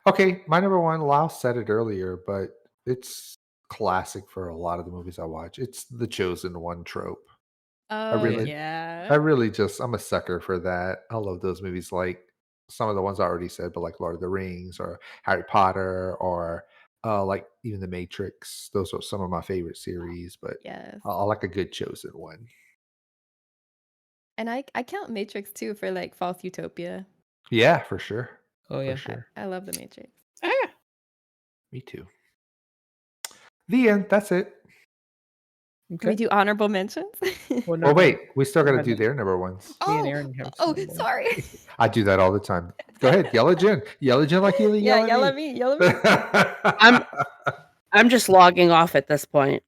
Okay, my number one, Lau said it earlier, but it's classic for a lot of the movies I watch. It's the chosen one trope. Oh really- yeah. I'm a sucker for that. I love those movies, like some of the ones I already said, but like Lord of the Rings or Harry Potter or like even The Matrix. Those are some of my favorite series, but Yes. I like a good chosen one. And I count Matrix too for like false utopia. Yeah, for sure. Oh yeah. For sure. I love the Matrix. Me too. The end. That's it. Can we do honorable mentions? Well, no, Oh no. wait, we still got to have do that. their number ones. Me and Aaron have some number ones. sorry. I do that all the time. Go ahead, yell at Jen. Yell at Jen like you Yeah, yell at me. Yell at me. I'm just logging off at this point.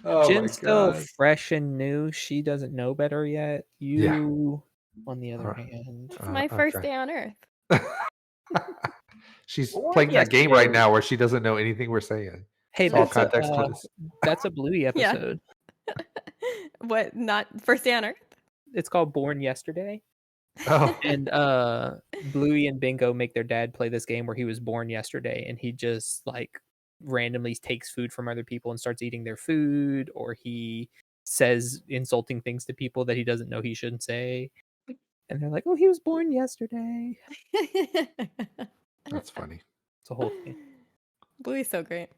Oh Jen's still God. fresh and new. She doesn't know better yet. You, on the other hand, It's my first day on Earth. She's Or playing that game right yesterday. now where she doesn't know anything we're saying. hey, It's all that's a context clues. that's a Bluey episode. What? Not first day on Earth? It's called Born Yesterday. Oh, And Bluey and Bingo make their dad play this game where he was born yesterday, and he just like randomly takes food from other people and starts eating their food, or he says insulting things to people that he doesn't know he shouldn't say. And they're like, "Oh, he was born yesterday." that's funny. It's a whole thing. Bluey's so great.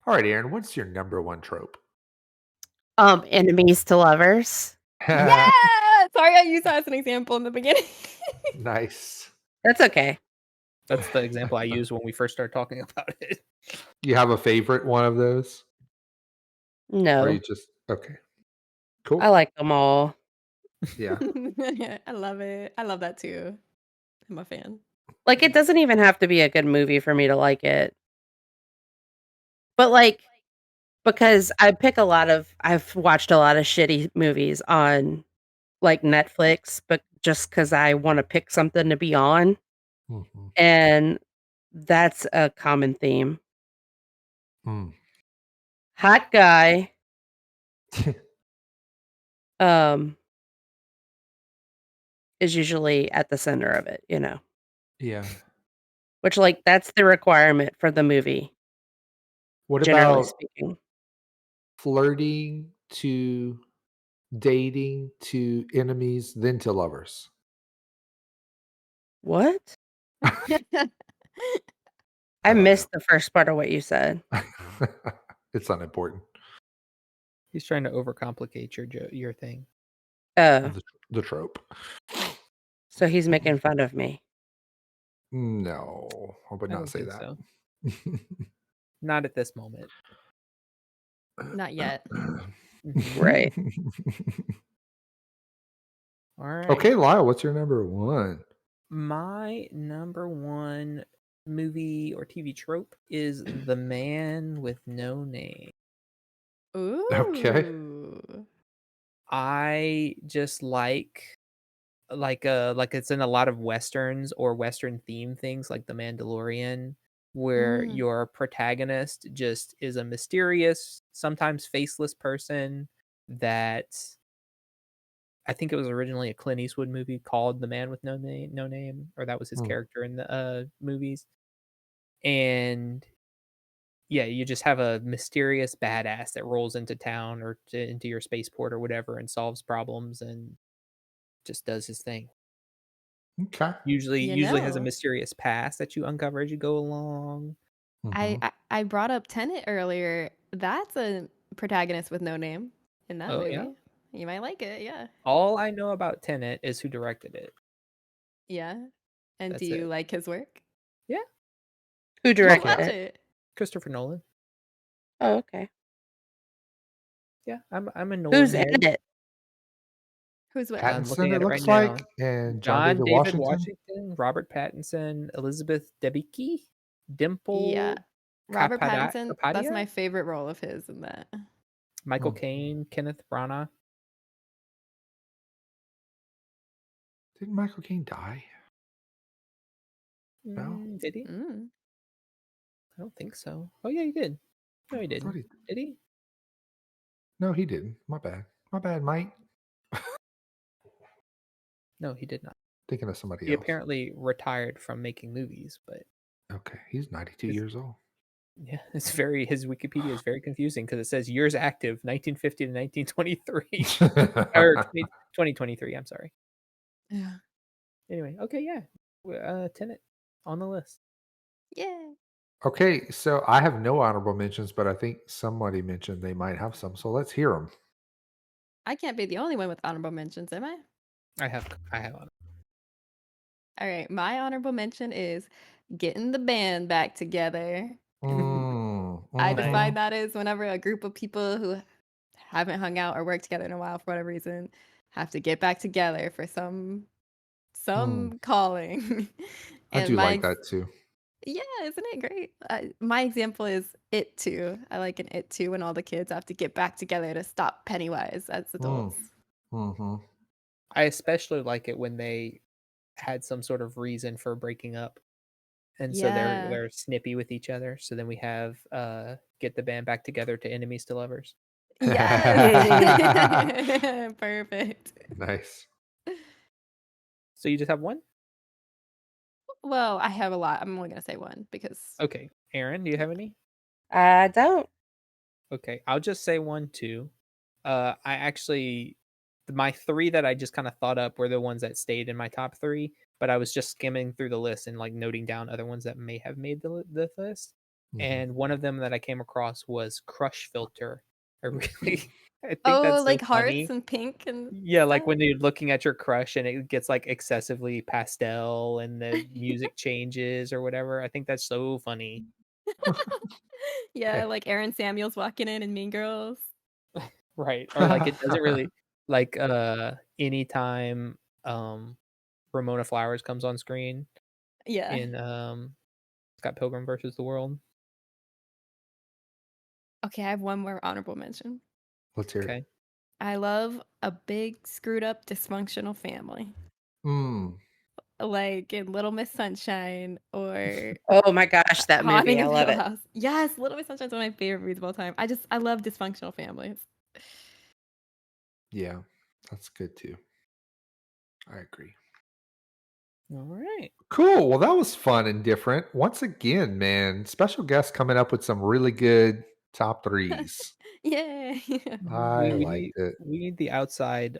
All right, Aaron, what's your number one trope? Enemies to lovers. Yeah! Sorry, I used that as an example in the beginning. Nice. That's okay. That's the example I used when we first started talking about it. You have a favorite one of those? Or No, you just okay. Cool. I like them all. Yeah. I love it. I love that too. I'm a fan. Like, it doesn't even have to be a good movie for me to like it. But like, because I've watched a lot of shitty movies on like Netflix, but just because I want to pick something to be on. Mhm. And that's a common theme. Mm. Hot guy. Is usually at the center of it, you know. Yeah. Which, like, that's the requirement for the movie, What generally about speaking. flirting to dating to enemies, then to lovers? What? I don't missed the first part of what you said. It's unimportant. He's trying to overcomplicate your thing. Oh, The trope. so he's making fun of me. No, I would I not don't say think that. so. Not at this moment. Not yet. Right. All right. Okay, Lyle, what's your number one? My number one movie or TV trope is The Man with No Name. Ooh. Okay. I just like it's in a lot of westerns or western theme things like The Mandalorian, where your protagonist just is a mysterious, sometimes faceless person that I think it was originally a Clint Eastwood movie called The Man with No Name, or that was his character in the movies. And yeah, you just have a mysterious badass that rolls into town or into your spaceport or whatever and solves problems and just does his thing. Okay. Usually has a know. mysterious past that you uncover as you go along. Mhm. I brought up Tenet earlier. That's a protagonist with no name in that Oh, movie. yeah? You might like it, yeah. All I know about Tenet is who directed it. Yeah. And That's do you it. like his work? Yeah. Who You should directed watch it? it. Christopher Nolan. Oh, okay. Yeah, I'm a Nolan Who's head. in it? Who's what? I'm looking Pattinson, at it it looks right now. like, and John David David Washington. Washington, Robert Pattinson, Elizabeth Debicki, Dimple Yeah. Robert Kapada- Pattinson, that's Kapadia? my favorite role of his in that. Michael Hmm. Caine, Kenneth Branagh. Didn't Michael Caine die? No. Did he? Mm. I don't think so. Oh yeah, he did. No, he I thought didn't. Did he? No, he didn't. My bad. My bad, Mike. No, he did not. Thinking of somebody He else. apparently retired from making movies, but Okay, he's 92 Is- years old. yeah, his Wikipedia is very confusing because it says years active 1950 to 1923 or 2023. I'm sorry. Yeah. Anyway, okay, yeah, Tenet on the list. Yeah. Okay, so I have no honorable mentions, but I think somebody mentioned they might have some. So let's hear them. I can't be the only one with honorable mentions, am I? I have on. All right. My honorable mention is getting the band back together. I define that as whenever a group of people who haven't hung out or worked together in a while for whatever reason have to get back together for some calling. I And do like that too. yeah, isn't it great? My example is It Too. I like an It Too when all the kids have to get back together to stop Pennywise as adults. Mm-hmm. I especially like it when they had some sort of reason for breaking up, and so Yeah. they're snippy with each other. So then we have get the band back together to enemies to lovers. Yes. Perfect. Nice. So you just have one? Well, I have a lot. I'm only gonna say one because Okay, Aaron, do you have any? I don't. Okay, I'll just say one too. I actually, my three that I just kind of thought up were the ones that stayed in my top three, but I was just skimming through the list and like noting down other ones that may have made the list. And one of them that I came across was Crush Filter. I think that's so like funny. hearts and pink and Yeah, like stuff. when you're looking at your crush and it gets like excessively pastel and the music changes or whatever. I think that's so funny. Yeah, like Aaron Samuels walking in Mean Girls. Right. Or like it doesn't really like anytime Ramona Flowers comes on screen Yeah. in Scott Pilgrim versus the World. Okay, I have one more honorable mention. Let's hear it. Okay. I love a big screwed up dysfunctional family. Like in Little Miss Sunshine or Oh my gosh, that Haunting movie. I of love Hill it. House. Yes, Little Miss Sunshine is one of my favorite movies of all time. I love dysfunctional families. Yeah, that's good too. I agree. All right. Cool. Well, that was fun and different. Once again, man, special guest coming up with some really good top threes. Yay. I liked it. We need the outside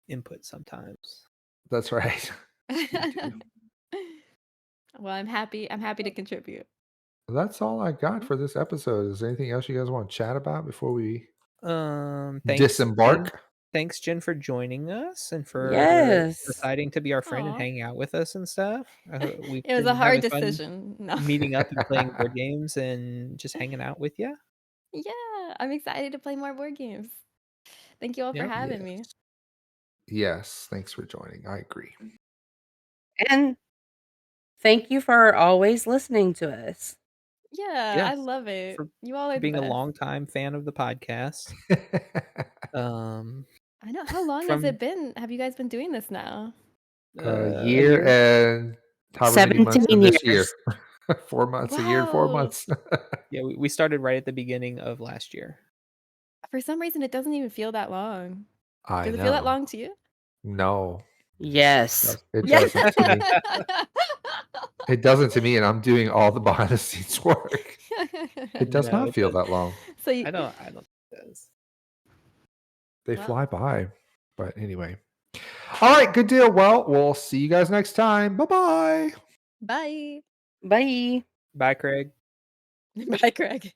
input sometimes. That's right. Well, I'm happy to contribute. That's all I got for this episode. Is there anything else you guys want to chat about before we Thanks, disembark? Thanks, Jen, for joining us and for Yes. deciding to be our friend and Aw. hanging out with us and stuff. We've It was a been hard having fun decision. No. meeting up and playing board games and just hanging out with you. Yeah, I'm excited to play more board games. Thank you all for Yep. having me. Yes. Thanks for joining. I agree. And thank you for always listening to us. Yeah, I Yes, love it. for You all are the being a best. longtime fan of the podcast. I know. How long has it been? Have you guys been doing this now? A year and however many months 17 in this year. years. 4 months, a year and 4 Wow. months. Yeah, we started right at the beginning of last year. For some reason, it doesn't even feel that long. I Does know. it feel that long to you? No, Yes. it Yes. doesn't to me. It doesn't to me, and I'm doing all the behind the scenes work. It does No, not it feel does- that long. So you, I don't think it does. They Well. fly by. But anyway. All right, good deal. Well, we'll see you guys next time. Bye-bye. bye. Bye. Bye, Craig. Bye, Craig.